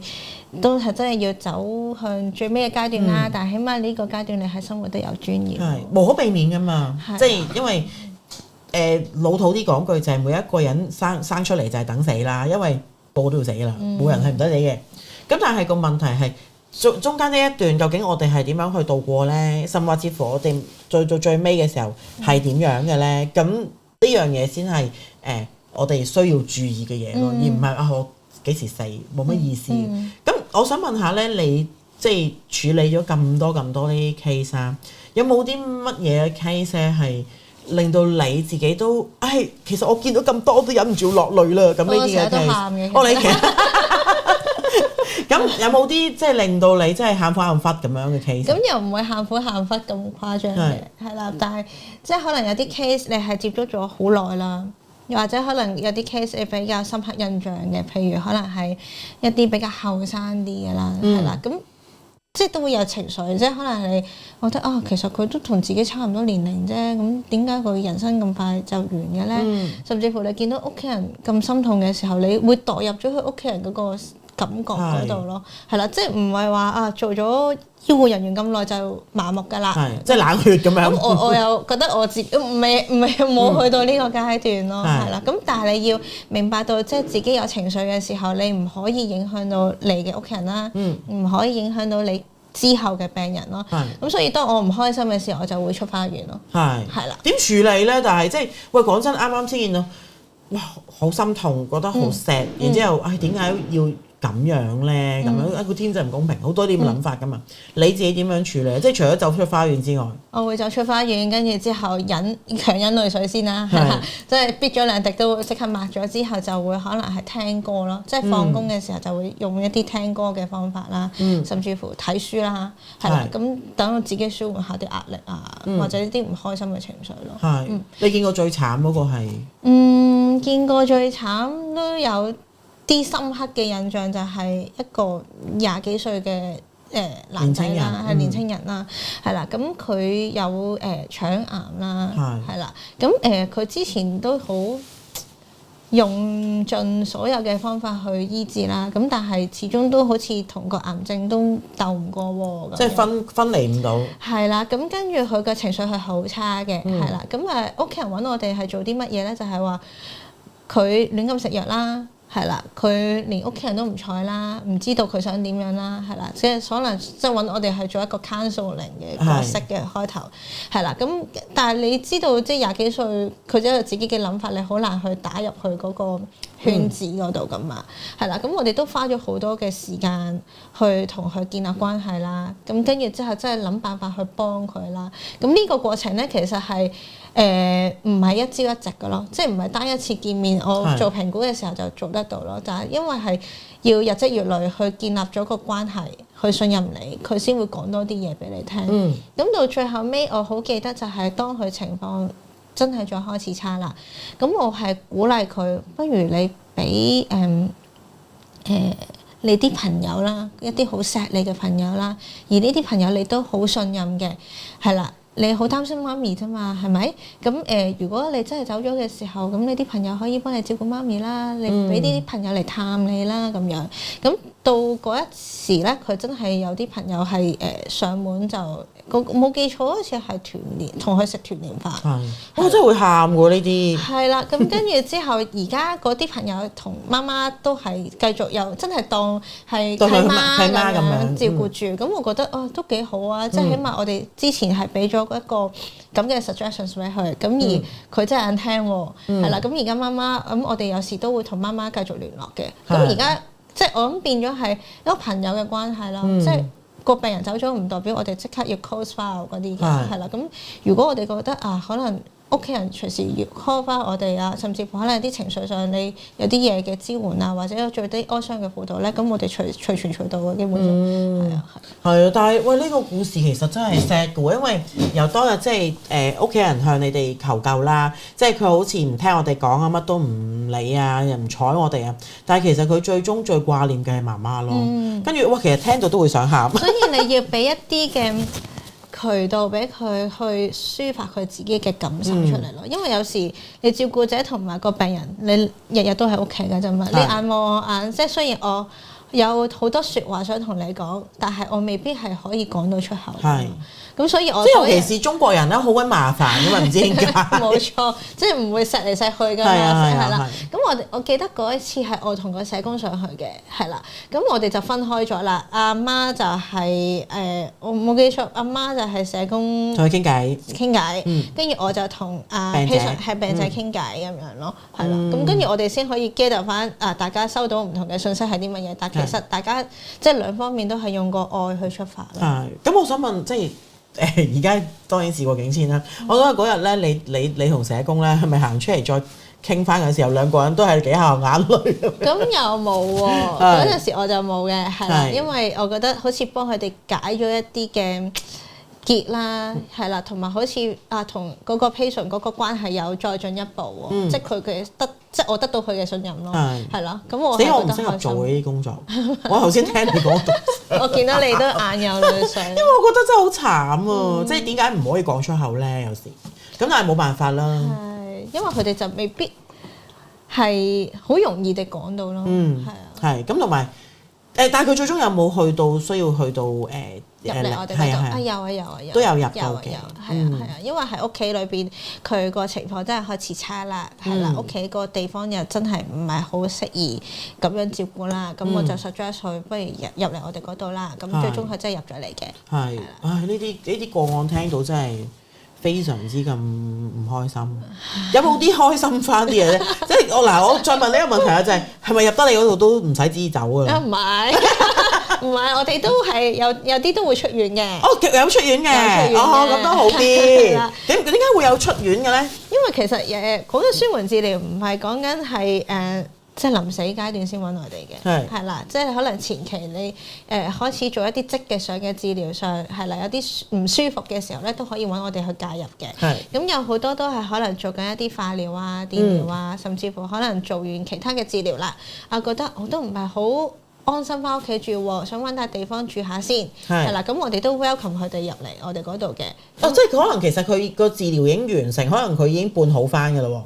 都係真係要走向最尾嘅階段啦，但係起碼呢個階段你喺生活都有尊嚴。係無可避免㗎嘛，即係因為老土啲講句就係每一個人生出嚟就係等死啦，因為個個都要死啦，冇人係唔得死嘅。咁但係個問題係中間呢一段究竟我哋係點樣去度過咧？甚至乎我哋到最尾嘅時候係點樣嘅咧？咁呢樣嘢先係我哋需要注意嘅嘢咯，而唔係我幾時死冇乜意思。咁我想問下咧，你即係處理咗咁多啲 case 啊，有冇啲乜嘢 case 咧係令到你自己都其實我見到咁多都忍唔住落淚啦？咁呢啲嘅 case，你其實咁有冇啲即係令到你真係喊苦喊忽咁樣嘅 case？咁又唔會喊苦喊忽咁誇張嘅，係啦。但係即係可能有啲 case 你係接觸咗好耐啦，又或者可能有啲 case 你比較深刻印象嘅，譬如可能係一啲比較後生啲嘅啦，係啦。咁即係都會有情緒，即係可能你覺得其實佢都同自己差唔多年齡啫，咁點解佢人生咁快就完嘅咧？甚至乎你見到屋企人咁心痛嘅時候，你會代入咗佢屋企人嗰個感覺嗰度咯，係啦，即係唔係話做咗醫護人員咁耐就麻木㗎啦，即係冷血咁樣。咁我又覺得我自己唔係冇去到呢個階段咯，係啦。咁但係你要明白到，即係自己有情緒嘅時候，你唔可以影響到你嘅屋企人啦，唔可以影響到你之後嘅病人咯。咁所以當我唔開心嘅時候，我就會出花園咯。係啦。點處理咧？但係即係喂，講真，啱啱先見到，哇，好心痛，覺得好錫，然之後點解要咁樣咧？咁樣個天真唔公平，好多啲咁諗法噶嘛。你自己點樣處理？即係除咗走出花園之外，我會走出花園，跟住之後強忍淚水先啦，即係逼咗2滴都即刻抹咗之後，就會可能係聽歌咯，即係放工嘅時候就會用一啲聽歌嘅方法啦，甚至乎睇書啦，係啦，咁等我自己舒緩下啲壓力啊，或者啲唔開心嘅情緒咯。係你見過最慘嗰個係？見過最慘都有啲深刻嘅印象，就係一個20幾歲嘅男仔啦，係年青人啦，係啦，咁佢有腸癌啦，係啦，咁佢之前都好用盡所有嘅方法去醫治啦，咁但係始終都好似同個癌症都鬥唔過喎，即係分離唔到。係啦，咁跟住佢嘅情緒係好差嘅，係啦，咁屋企人揾我哋係做啲乜嘢咧？就係話佢亂咁食藥啦。係啦，佢連屋企人都唔睬啦，唔知道佢想點樣啦，係啦，即係可能即係揾我哋係做一個 counseling 嘅角色嘅開頭，係啦，咁但係你知道即係20幾歲，佢都有自己嘅諗法，你好難去打入去嗰個圈子嗰度㗎嘛，係啦，咁我哋都花咗好多嘅時間去同佢建立關係啦，咁跟住之後真係諗辦法去幫佢啦，咁呢個過程咧其實係唔係一朝一夕嘅咯，即係唔係單一次見面我做評估嘅時候就做得到咯，但係因為係要日積月累去建立咗個關係，去信任你，佢先會講多啲嘢俾你聽。咁到最後尾，我好記得就係當佢情況真係再開始差啦，咁我係鼓勵佢，不如你俾你啲朋友啦，一啲好錫你嘅朋友啦，而呢啲朋友你都好信任嘅，係啦。你好擔心媽咪啫嘛，係咪？咁如果你真係走咗嘅時候，咁你啲朋友可以幫你照顧媽咪啦，你俾啲朋友嚟探你啦，咁樣。咁到嗰一時咧，佢真係有啲朋友係上門就冇記錯，好似係團年同佢食團年飯。係，我真係會喊喎呢啲。係啦，咁跟住之後，而家嗰啲朋友同媽媽都係繼續又真係當係契媽咁樣照顧住。咁我覺得都幾好啊！即係起碼我哋之前係俾咗一個咁嘅 suggestions 俾佢，咁而佢真係肯聽喎，係啦。咁而家媽媽咁，我哋有時都會同媽媽繼續聯絡嘅。咁而家即係我諗變咗係一個朋友嘅關係啦，即係個病人走咗唔代表我哋即刻要 close file 嗰啲嘅，係啦。咁如果我哋覺得可能屋企人隨時要 call 翻我哋啊，甚至乎可能有啲情緒上你有啲嘢嘅支援啊，或者有做啲哀傷嘅輔導咧，咁我哋隨傳隨到嘅基本上係啊。係啊，但係喂呢個故事其實真係 sad 嘅喎，因為由當日即係屋企人向你哋求救啦，即係佢好似唔聽我哋講啊，乜都唔理啊，又唔睬我哋啊，但係其實佢最終最掛念嘅係媽媽咯。跟住哇，其實聽到都會想喊。所以你要俾一啲嘅渠道俾佢去抒發佢自己嘅感受出嚟咯，因為有時你照顧者同埋個病人，你日日都喺屋企㗎啫嘛，你眼望我眼，即係雖然我有好多説話想同你講，但係我未必係可以講到出口。係。咁所以我即係尤其是中國人咧，好鬼麻煩㗎嘛，唔知點解。冇錯，即係唔會錫嚟錫去㗎嘛，係啦。咁我記得嗰一次係我同個社工上去嘅，係啦。咁我哋就分開咗啦。阿媽就係我冇記錯，阿媽就係社工同佢傾偈，跟住我就同病仔傾偈咁樣咯，係啦。咁跟住我哋先可以 gather 翻大家收到唔同嘅信息係啲乜嘢，但其實大家即係兩方面都係用個愛去出發咯。係。咁我想問即係。而家當然事過境遷啦。我覺得嗰日咧，你同社工咧，係咪行出嚟再傾翻嘅時候，兩個人都係幾下眼淚？咁又冇喎，嗰陣時我就冇嘅，係啦，因為我覺得好似幫佢哋解咗一啲嘅結啦，係啦，同埋好似同嗰個 patient 嗰個關係有再進一步喎，即係佢嘅即係我得到佢嘅信任咯，係啦。咁我我唔適合做呢啲工作。我頭先聽你講，我見到你都眼有淚水。因為我覺得真係好慘啊！即係點解唔可以講出口咧？有時咁，但係冇辦法啦。係因為佢哋就未必係好容易地講到咯。係啊。係咁同埋但係佢最終有冇去到需要去到入嚟我哋嗰度？有都有入到嘅。係啊，因為喺屋企裏邊佢個情況真係開始差啦，係啦，屋企個地方又真係唔係好適宜咁樣照顧啦，咁我就 suggest 佢不如入嚟我哋嗰度啦，咁最終佢真係入咗嚟嘅。係，呢啲個案聽到真係非常之咁唔開心。有冇啲開心翻啲嘢咧？即係我再問你一個問題啊，就係咪入得你嗰度都唔使支走啊？唔係。唔係，我哋都係有啲都會出院嘅。哦，有出院嘅，咁都好啲。點解會有出院嘅咧？因為其實講緊舒緩治療唔係講緊係即係臨死階段先揾我哋嘅，係啦，即係可能前期你開始做一啲積極上嘅治療上係啦，有啲唔舒服嘅時候咧，都可以揾我哋去介入嘅。係咁有好多都係可能做緊一啲化療啊、電療啊，甚至乎可能做完其他嘅治療啦，覺得我都唔係好安心翻屋企住喎，想揾笪地方住下先，係啦，咁我哋都 welcome 佢哋入嚟我哋嗰度嘅。即係可能其實佢個治療已經完成，可能佢已經半好翻㗎啦喎。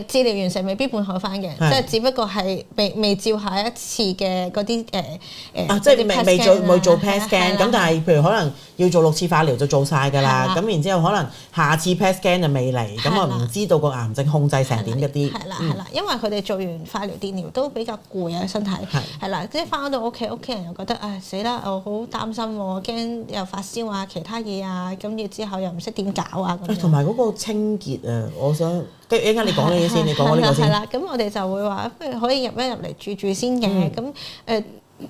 治療完成未必半好翻嘅，即係只不過係未照下一次嘅嗰啲即係未做 PET scan，咁但係譬如可能要做6次化療就做晒㗎啦，咁然之後可能下次 PET scan 就未嚟，咁啊唔知道個癌症控制成點嗰啲。係啦，因為佢哋做完化療電療都比較攰啊身體，係啦，即係翻到屋企人又覺得死啦，我好擔心喎，驚又發燒啊其他嘢啊，咁要之後又唔識點搞啊咁樣。同埋嗰個清潔啊，我想一陣間你講呢啲先，你講呢個先。係啦，咁我哋就會話，不如可以入嚟住先嘅，咁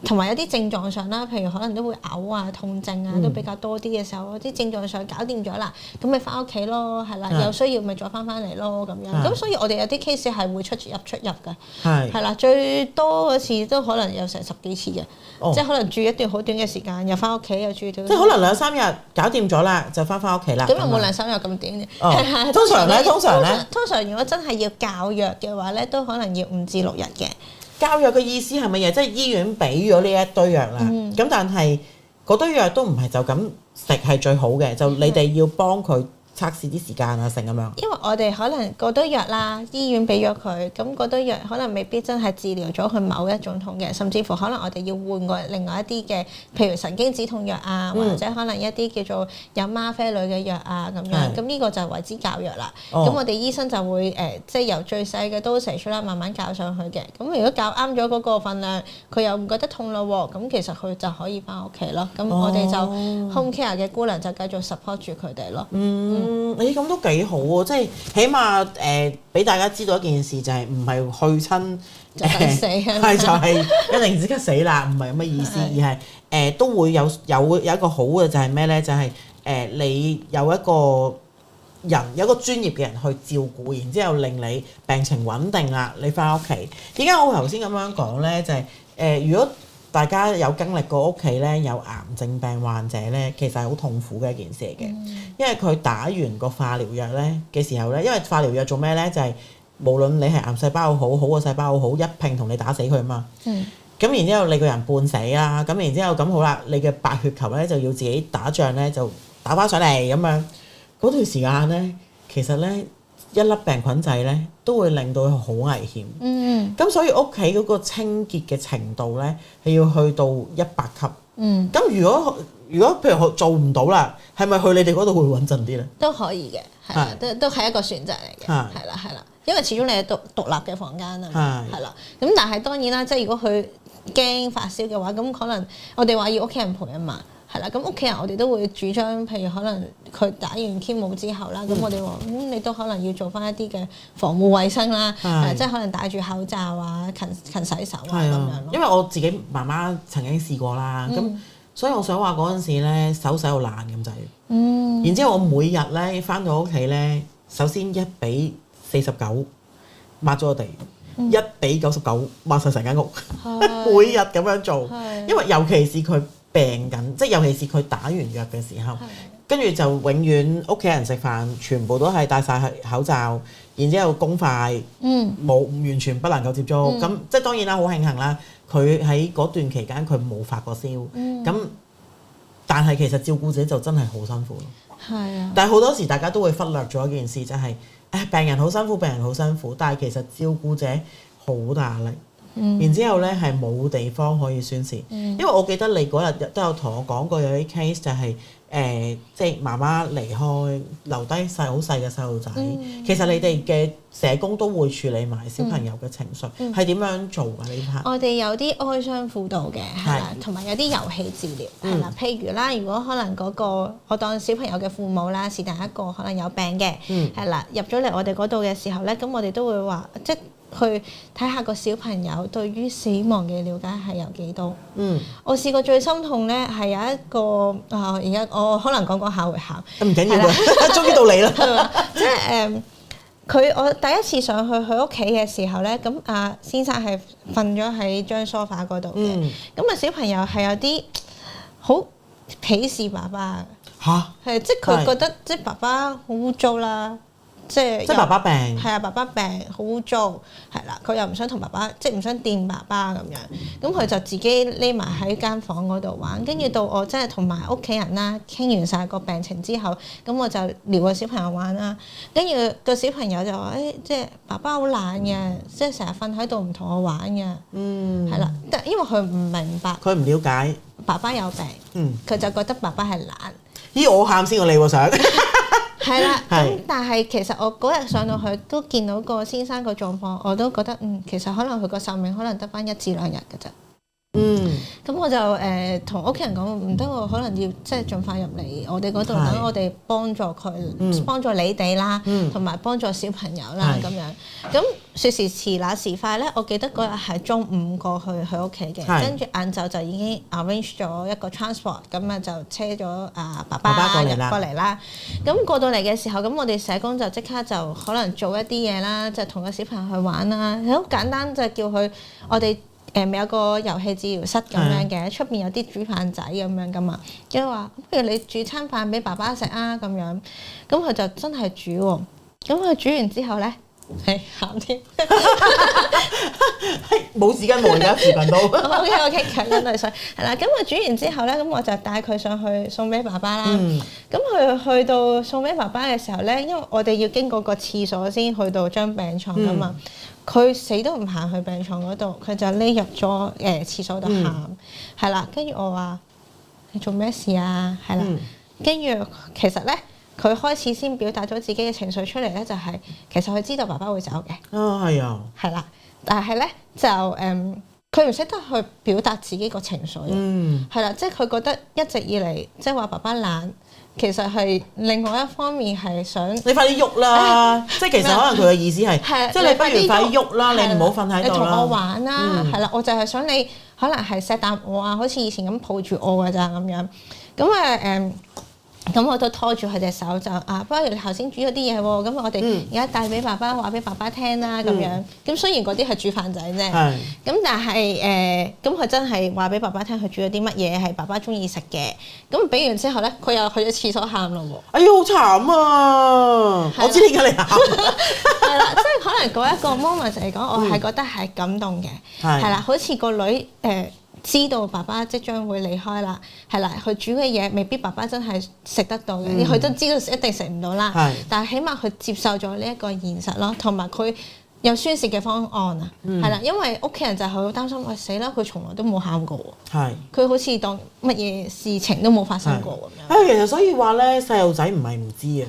同埋有啲症狀上啦，譬如可能都會嘔啊、痛症啊，都比較多啲嘅時候，啲症狀上搞掂咗啦，咁咪翻屋企咯，係啦，有需要咪再翻嚟咯咁樣。咁所以我哋有啲 case 係會出入嘅，係啦，最多嗰次都可能有成10幾次嘅，即係可能住一段好短嘅時間，又翻屋企又住到。即係可能2-3日搞掂咗啦，就翻屋企啦。咁又冇2-3日咁短嘅。通常如果真係要教藥嘅話咧，都可能要5至6日嘅。教藥嘅意思係乜嘢？即係醫院俾咗呢一堆藥啦，咁但係嗰堆藥都唔係就咁食係最好嘅，就你哋要幫佢測試啲時間啊，成咁樣。因為我哋可能嗰堆藥啦，醫院俾咗佢，咁嗰堆藥可能未必真係治療咗佢某一種痛嘅，甚至乎可能我哋要換過另外一啲嘅，譬如神經止痛藥啊，或者可能一啲叫做有嗎啡類嘅藥啊咁樣。咁呢個就係為之教藥啦。咁我哋醫生就會即係由最細嘅 dosage 啦，慢慢教上去嘅。咁如果教啱咗嗰個份量，佢又唔覺得痛咯喎，咁其實佢就可以翻屋企咯。咁我哋就 home care 嘅姑娘就繼續 support 住佢哋咯。你咁都幾好喎，即係起碼俾大家知道一件事，就係唔係去親就死係就係一定即刻死啦，唔係咁嘅意思，而係都會有一個好嘅就係咩咧？就係你有一個人有一個專業嘅人去照顧，然之後令你病情穩定啦，你翻屋企。點解我頭先咁樣講咧？就係如果大家有經歷過屋企咧有癌症病患者咧，其實係好痛苦嘅一件事嚟嘅，因為佢打完個化療藥咧嘅時候咧，因為化療藥做咩咧？就係無論你係癌細胞好個細胞好，一拼同你打死佢啊嘛。咁然之後你個人半死啦，咁然之後咁好啦，你嘅白血球咧就要自己打仗咧，就打翻上嚟咁樣。嗰段時間咧，其實咧一粒病菌仔咧都會令到佢好危險。咁所以屋企嗰個清潔嘅程度咧係要去到100級。咁如果譬如做唔到啦，係咪去你哋嗰度會穩陣啲咧？都可以嘅，係都係一個選擇嚟嘅，係啦，因為始終你係獨立嘅房間啊，係啦。咁但係當然啦，即係如果佢驚發燒嘅話，咁可能我哋話要屋企人陪啊嘛。係啦，咁屋企人我哋都會主張，譬如可能佢打完 chemo 之後啦，咁我哋話你都可能要做翻一啲嘅防護衛生啦，即係可能戴住口罩啊、勤洗手啊咁樣咯。因為我自己媽媽曾經試過啦，咁所以我想話嗰陣時咧手洗到爛咁滯。然之後我每日咧翻到屋企咧，首先1比49抹咗個地，1比99抹晒成間屋，每日咁樣做，因為尤其是佢病緊，即係尤其是佢打完藥嘅時候，跟住就永遠屋企人食飯全部都係戴晒口罩，然之後公筷，冇完全不能夠接觸。咁即係當然啦，好慶幸啦，佢喺嗰段期間佢冇發過燒。咁但係其實照顧者就真係好辛苦咯。係啊，但係好多時大家都會忽略咗一件事，就係病人好辛苦，病人好辛苦，但係其實照顧者好大壓力。然之後咧係冇地方可以宣泄。因為我記得你嗰日都有同我講過有啲 case 就係、即係媽媽離開，留低好細嘅細路仔。其實你哋嘅社工都會處理埋小朋友嘅情緒，係點樣做㗎呢 part？我哋有啲哀傷輔導嘅，係啦，同埋有啲遊戲治療，係啦。譬如啦，如果可能嗰個我當小朋友嘅父母啦，是但一個可能有病嘅，係啦，入咗嚟我哋嗰度嘅時候咧，咁我哋都會話即去睇下個小朋友對於死亡嘅了解係有幾多。我試過最心痛咧係有一個而家我可能講下會喊，唔緊要嘅，終於到你啦。即係我第一次上去佢屋企嘅時候咧，咁先生係瞓咗喺張梳化嗰度嘅，咁小朋友係有啲好鄙視爸爸嘅，係即係佢覺得即係爸爸好污糟啦。即係爸爸病，係啊，爸爸病好污糟，係啦，佢又唔想同爸爸，即係唔想掂爸爸咁樣，咁佢就自己匿埋喺間房嗰度玩，跟住到我真係同埋屋企人啦傾完晒個病情之後，咁我就撩個小朋友玩啦，跟住個小朋友就話即係爸爸好懶嘅，即係成日瞓喺度唔同我玩嘅，係啦，但因為佢唔明白，佢唔了解爸爸有病，佢就覺得爸爸係懶。咦，我喊先，我你喎想。係啦，咁但係其實我嗰日上到去都見到個先生個狀況，我都覺得其實可能佢個壽命可能得返1至2日嘅啫。咁我就同屋企人講唔得喎，可能要即係盡快入嚟我哋嗰度，等我哋幫助佢，幫助你哋啦，同埋幫助小朋友啦咁樣。咁說時遲那時快咧，我記得嗰日係中午過去佢屋企嘅，跟住晏晝就已經 arrange 咗一個 transport，咁啊就車咗爸爸過嚟啦。咁過到嚟嘅時候，咁我哋社工就即刻就可能做一啲嘢啦，就同個小朋友去玩啦，好簡單就叫佢我哋。咪有個遊戲治療室咁樣嘅，出邊有啲煮飯仔咁樣噶嘛，跟住話不如你煮餐飯俾爸爸食啊咁樣，咁佢就真係煮喎，咁佢煮完之後咧係喊添，冇紙巾冇而家附近都。OK 強忍淚水係啦，咁佢煮完之後咧，咁我就帶佢上去送俾爸爸啦。咁佢去到送俾爸爸嘅時候咧，因為我哋要經過個廁所先去到張病床噶嘛。佢死都唔行去病床嗰度，佢就匿入咗廁所度喊，係啦。跟住我話：你做咩事啊？係啦。跟住其實咧，佢開始先表達咗自己嘅情緒出嚟咧，就係其實佢知道爸爸會走嘅。係啊。係啦，但係咧就佢唔識得去表達自己個情緒。係啦，即係佢覺得一直以嚟即係話爸爸懶。其實係另外一方面係想你快啲喐啦，即係其實可能佢嘅意思係，即係你不如快啲喐啦，你唔好瞓喺度啦。你同我玩啦，係啦，我就係想你可能係錫啖我啊，好似以前咁抱住我㗎咋咁樣。咁咁我都拖住佢隻手就不如你頭先煮咗啲嘢喎，咁我哋而家帶俾爸爸話俾爸爸聽啦咁樣。咁雖然嗰啲係煮飯仔啫，咁但係咁佢真係話俾爸爸聽佢煮咗啲乜嘢係爸爸中意食嘅。咁俾完之後咧，佢又去咗廁所喊咯喎。哎呀，好慘啊！我知點解你喊。係啦，即係可能嗰一個 moment 嚟講，我係覺得係感動嘅，係啦，好似個女知道爸爸即將會離開啦，係啦，佢煮嘅嘢未必爸爸真係食得到嘅，佢都知道一定食唔到啦。但係起碼佢接受咗呢一個現實咯，同埋佢有宣泄嘅方案啊，係啦，因為屋企人就係好擔心，喂死啦，佢從來都冇喊過喎，佢好似當乜嘢事情都冇發生過咁樣。其實所以話咧，細路仔唔係唔知啊，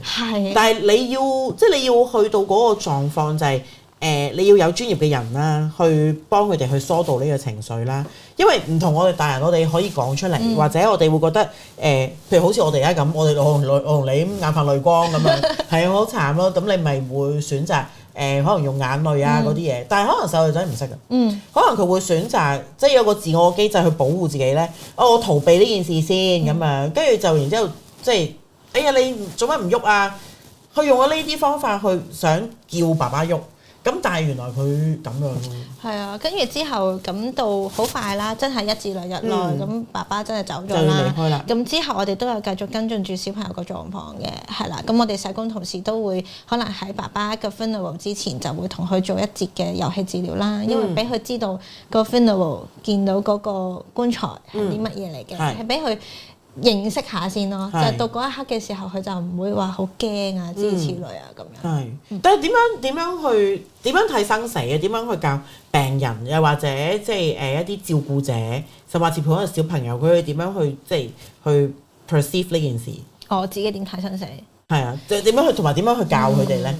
但係你要即係你要去到嗰個狀況就係。你要有專業嘅人啦，去幫佢哋去疏導呢個情緒啦。因為唔同我哋大人，我哋可以講出嚟，或者我哋會覺得譬如好似我哋而家咁，我同你眼泛淚光咁樣，係好慘咯。咁你咪會選擇可能用眼淚啊嗰啲嘢，但係可能細路仔唔識㗎，可能佢會選擇即係有個自我機制去保護自己咧。我逃避呢件事先咁樣，跟住就然之後即係哎呀你做乜唔喐啊？佢用咗呢啲方法去想叫爸爸喐。咁但係原來佢咁樣咯，係啊，跟住之後咁到好快啦，真係1至2日內，咁爸爸真係走咗啦，離開啦。咁之後我哋都有繼續跟進住小朋友個狀況嘅，係啦。咁我哋社工同事都會可能喺爸爸嘅 funeral 之前就會同佢做一節嘅遊戲治療啦，因為俾佢知道個 funeral 見到嗰個棺材係啲乜嘢嚟嘅，係俾佢認識下先咯，就到嗰一刻嘅時候，佢就唔會話好驚啊，諸如此類啊咁樣。係，但係點樣睇生死啊？點樣去教病人，又或者即係一啲照顧者，甚至乎可能小朋友，佢哋點樣去即係去 perceive 呢件事？我自己點睇生死？係啊，即係點樣去同埋點樣去教佢哋咧？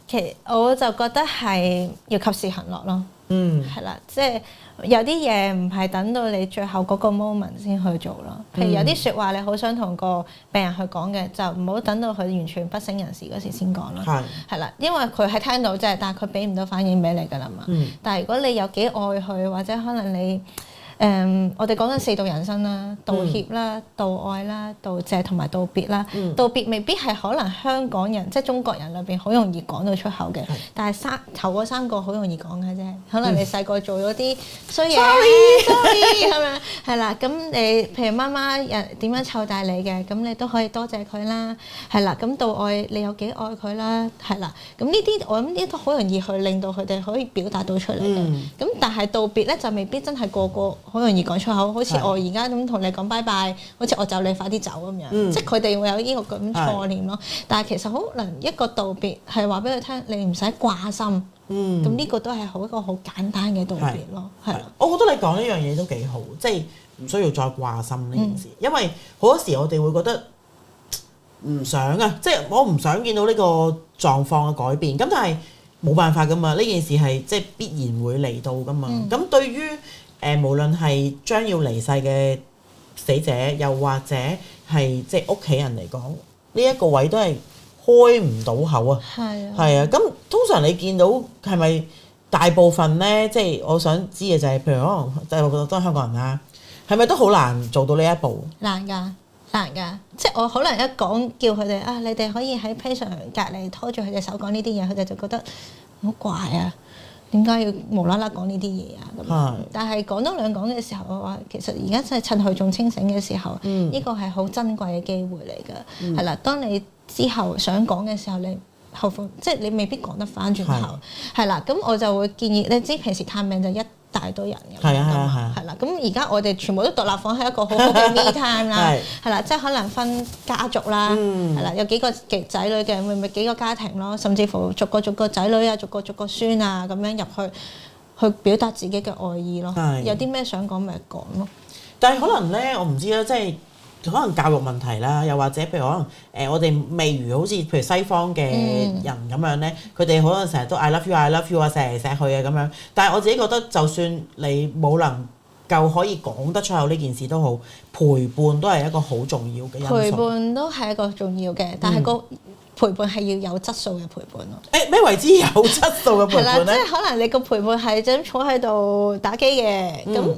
其實我就覺得係要及時行樂咯。係啦，即係有啲嘢唔係等到你最後嗰個 moment 先去做咯。譬如有啲説話你好想同個病人去講嘅，就唔好等到佢完全不省人事嗰時先講咯。係啦，因為佢係聽到啫，但係佢俾唔到反應俾你㗎啦嘛。但係如果你有幾愛佢，或者可能你我哋講緊4道人生啦，道歉啦、道愛啦、道謝同埋道別啦。道別未必係可能香港人即係中國人裏邊好容易講到出口嘅，但係頭嗰3個好容易講嘅啫。可能你細個做咗啲衰嘢，sorry 咁樣係啦。咁你譬如媽媽人點樣湊大你嘅，咁你都可以多謝佢啦。係啦，咁道愛你有幾愛佢啦？係啦，咁呢啲我諗呢啲都好容易去令到佢哋可以表達到出嚟嘅。咁但係道別咧就未必真係個個好容易講出口，好似我而家咁同你講拜拜，好似我就你快啲走咁樣，即係佢哋會有呢個咁錯念咯。但係其實可能一個道別係話俾佢聽，你唔使掛心。咁呢個都係一個好簡單嘅道別咯。係，我覺得你講呢樣嘢都幾好，即係唔需要再掛心呢件事，因為好多時我哋會覺得唔想啊，即係我唔想見到呢個狀況嘅改變。咁但係冇辦法噶嘛，呢件事係即係必然會嚟到噶嘛。咁對於無論係將要離世嘅死者，又或者係即係屋企人嚟講，呢一個位都係開唔到口啊。係啊，咁通常你見到係咪大部分咧？即係我想知嘅就係，譬如可能即係我覺得都係香港人啦，係咪都好難做到呢一步？難㗎，即係我可能一講叫佢哋啊，你哋可以喺 patient 隔離拖住佢隻手講呢啲嘢，佢哋就覺得好怪啊。點解要無啦啦講呢啲嘢啊？咁，但係講多兩講嘅時候，我話其實而家真係趁佢仲清醒嘅時候，呢個係好珍貴嘅機會嚟㗎。係啦，當你之後想講嘅時候，你後悔，即係你未必講得翻轉頭。係啦，咁我就會建議你知平時探病就一大堆人嘅，係啦。咁而家我哋全部都獨立房係一個好好嘅 me time 啦，係啦，即係可能分家族啦，係啦，有幾個仔女嘅，咪幾個家庭咯，甚至乎逐個仔女啊，逐個孫啊咁樣入去表達自己嘅愛意咯。有啲咩想講咪講咯。但係可能咧，我唔知啦，即係可能教育問題啦，又或者譬如可能我哋未如好似譬如西方嘅人咁樣咧，佢哋可能成日都 I love you 啊，錫嚟錫去啊咁樣。但係我自己覺得，就算你冇能夠可以講得出口呢件事都好，陪伴都係一個好重要嘅因素。陪伴都係一個重要嘅，但係個陪伴係要有質素嘅陪伴咯。咩為之有質素嘅陪伴咧？即係可能你個陪伴係就咁坐喺度打機嘅咁。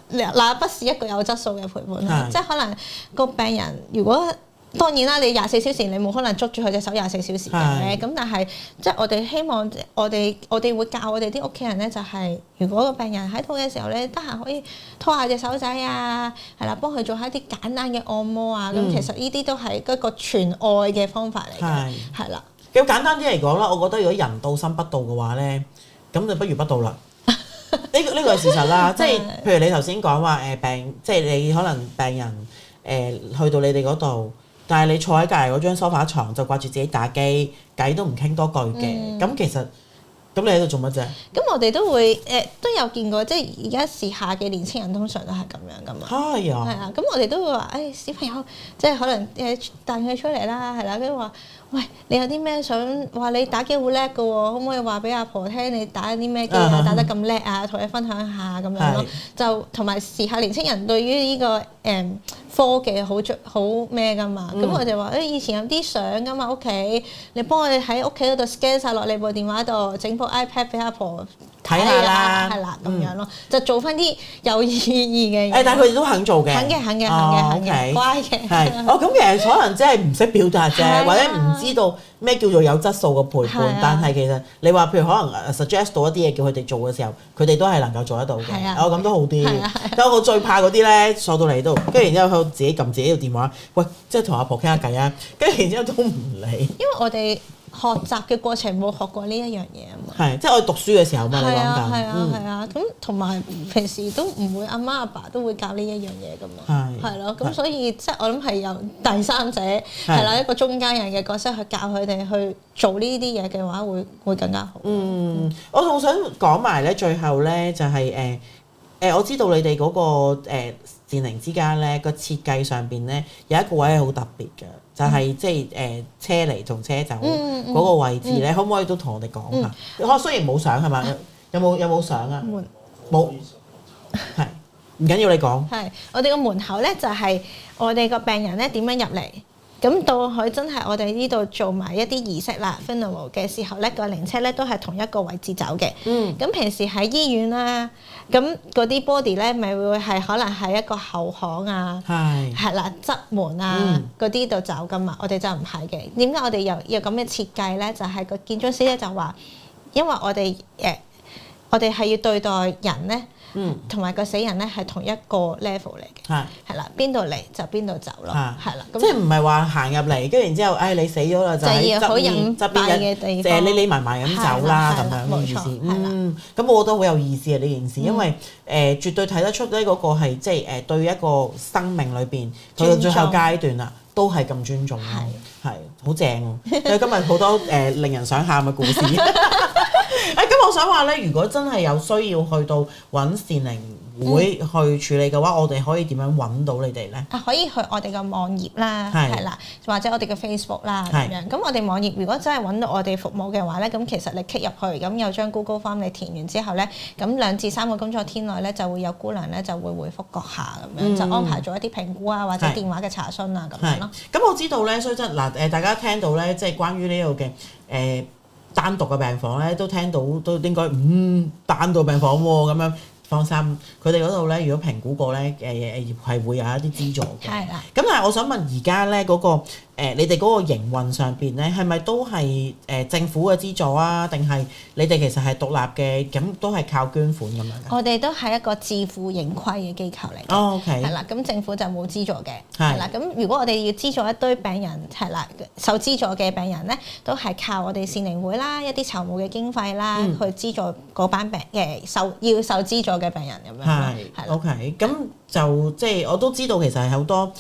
那不是一個有質素嘅陪伴啦，即係可能個病人如果當然啦，你24小時你冇可能捉住佢隻手24小時嘅，咁但係即係我哋希望我哋會教我哋啲屋企人咧，就係如果個病人喺度嘅時候咧，得閒可以拖下隻手仔啊，係啦，幫佢做下一啲簡單嘅按摩啊，咁其實呢啲都係一個傳愛嘅方法嚟嘅，係啦。咁簡單啲嚟講啦，我覺得如果人到心不到嘅話咧，咁就不如不到啦。呢個係事實啦，即係譬如你頭先講話病，即係你可能病人去到你哋嗰度，但係你坐喺隔離嗰張梳化牀就掛住自己打機，偈都唔傾多句嘅，咁其實咁你喺度做乜啫？咁我哋都會都有見過，即係而家時下嘅年輕人通常都係咁樣噶嘛。係啊，咁我哋都會話小朋友即係可能帶佢出嚟啦，係啦，跟住話喂，你有啲咩想話你打機好叻㗎喎，可唔可以話俾阿婆聽你打啲咩機啊？打得咁叻啊，同你分享下咁樣咯。就同埋時下年輕人對於呢個科技好咩㗎嘛？咁我哋話以前有啲相㗎嘛，屋企你幫我哋喺屋企嗰度 scan 晒落你部電話度，整部 iPad 俾阿婆睇下啦，係啦咁樣咯，就做翻啲有意義嘅嘢。但係佢哋都肯做嘅，肯嘅，乖嘅。係咁其實可能真係唔識表達啫，或者唔知道咩叫做有質素嘅陪伴。但係其實你話譬如可能 suggest 到一啲嘢叫佢哋做嘅時候，佢哋都係能夠做得到嘅。咁都好啲。但我最怕嗰啲咧，坐到嚟度，跟住然之後自己撳自己嘅電話，喂，即係同阿婆傾下偈啊，跟住然之後都唔理。因為我哋學習嘅過程冇學過呢一樣嘢啊嘛。係，即係我哋讀書嘅時候嘛，你係講緊。啊係啊係啊，咁同埋平時都唔會阿媽阿爸都會教呢一樣嘢噶嘛。係咯，咁所以即係我諗係由第三者係啦，一個中間人嘅角色去教佢哋去做呢啲嘢嘅話，會更加好。我仲想講埋咧，最後咧就係我知道你哋嗰個善寧之家咧個設計上邊咧有一個位係好特別嘅，就係即係車嚟同車走嗰個位置咧，可唔可以都同我哋講下？我雖然冇相係嘛，有冇相啊？冇，係唔緊要你講。係我哋個門口咧，就係我哋個病人咧點樣入嚟。咁到佢真係我哋呢度做埋一啲儀式啦 funeral 嘅時候咧，個靈車咧都係同一個位置走嘅。咁平時喺醫院啦，咁嗰啲 body 咧咪會係可能係一個後巷啊，係啦側門啊嗰啲度走噶嘛。我哋就唔係嘅。點解我哋有咁嘅設計咧？就係個建築師咧就話，因為我哋係要對待人咧。同埋個死人咧係同一個 level 嚟嘅，係啦，邊度嚟就邊度走咯，係啦，即係唔係話行入嚟，跟住然之後，你死咗啦，就喺側邊嘅地方，匿埋埋咁走啦，咁樣嘅意思。咁我覺得好有意思啊呢件事，因為絕對睇得出呢嗰個係即係對一個生命裏邊去到最後階段啦，都係咁尊重咯，係好正喎！因為今日好多令人想喊嘅故事。咁我想話咧，如果真係有需要去到揾善寧會去處理嘅話，我哋可以點樣揾到你哋咧？可以去我哋嘅網頁啦，係啦，或者我哋嘅 Facebook 啦咁樣。咁我哋網頁如果真係揾到我哋服務嘅話咧，咁其實你 click 入去，咁有張 Google Form 你填完之後咧，咁2至3個工作天內咧就會有姑娘咧就會回覆閣下咁樣，就安排做一啲評估啊，或者電話嘅查詢啊咁樣咯。咁我知道咧，所以嗱大家聽到咧，即係關於呢度嘅單獨嘅病房咧，都聽到都應該單獨病房喎咁樣。放心，佢哋嗰度咧，如果評估過咧，係會有一啲資助嘅。係啦。咁但係我想問，而家咧嗰個你哋嗰個營運上邊咧，係咪都係政府嘅資助啊？定係你哋其實係獨立嘅，咁都係靠捐款咁樣？我哋都係一個自負盈虧嘅機構嚟嘅。哦 OK。係啦，咁政府就冇資助嘅。係啦，咁如果我哋要資助一堆病人，係啦，受資助嘅病人咧，都係靠我哋善寧會啦，一啲籌募嘅經費啦，去資助嗰班受資助嘅病人咁樣。係 OK， 咁就即係我都知道，其實係好多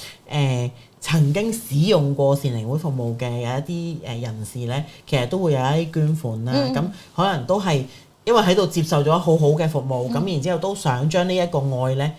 曾經使用過善寧會服務嘅有一啲人士咧，其實都會有一啲捐款啦。咁可能都係因為喺度接受咗好好嘅服務，咁然之後都想將呢一個愛咧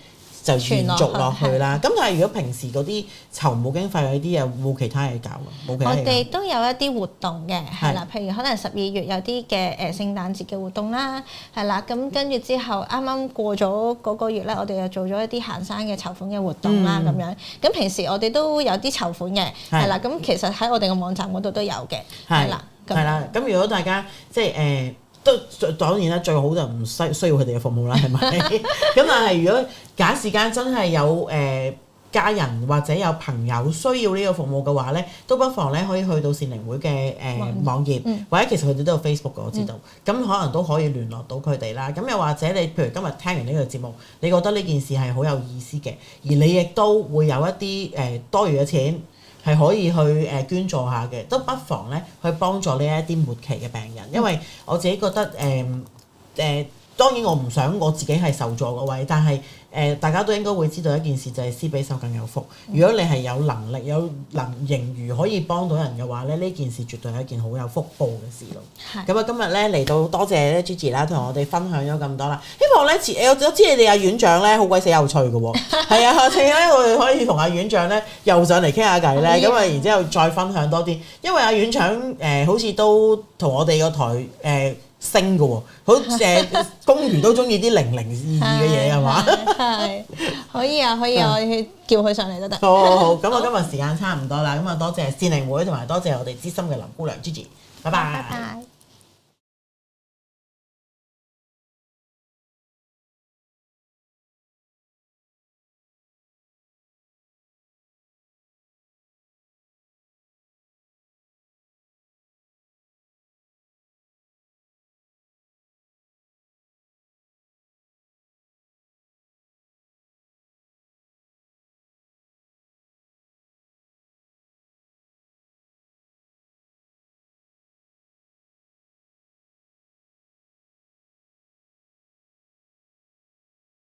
就延續落去啦。咁但係如果平時嗰啲籌募經費嗰啲又冇其他嘢搞啊？冇其他嘢。我哋都有一啲活動嘅，係啦，譬如可能12月有啲嘅聖誕節嘅活動啦，係啦，咁跟住之後啱啱過咗嗰個月咧，我哋又做咗一啲行山嘅籌款嘅活動啦，咁樣。咁平時我哋都有啲籌款嘅，係啦，咁其實喺我哋嘅網站嗰度都有嘅，係啦，係啦。咁如果大家即係都當然啦，最好就唔需要佢哋嘅服務啦，係咪？咁但係如果假時間真係有家人或者有朋友需要呢個服務嘅話咧，都不妨咧可以去到善寧會嘅網頁，或者其實佢哋都有 Facebook 嘅，我知道。咁可能都可以聯絡到佢哋啦。咁又或者你譬如今日聽完呢個節目，你覺得呢件事係好有意思嘅，而你亦都會有一啲多餘嘅錢，係可以去捐助下嘅，都不妨咧去幫助呢一啲末期嘅病人，因為我自己覺得當然我唔想我自己係受助嗰位，但係大家都應該會知道一件事，就係施比受更有福。如果你係有能力有盈餘可以幫到人嘅話咧，呢件事絕對係一件好有福報嘅事咯。咁啊，今日咧嚟到多謝咧 Gigi 啦，同我哋分享咗咁多啦。希望咧我知你哋阿院長咧好鬼死有趣嘅喎，係啊，請咧我哋可以同阿院長咧又上嚟傾下偈咧，咁啊然之後再分享多啲，因為阿院長好似都同我哋個台升嘅喎，好公餘都中意啲002嘅嘢係嘛？係可以啊，可以啊，我去叫佢上嚟都得。好，咁我今日時間差唔多啦，咁啊多謝善寧會同埋多謝我哋資深嘅林姑娘 Gigi，拜拜。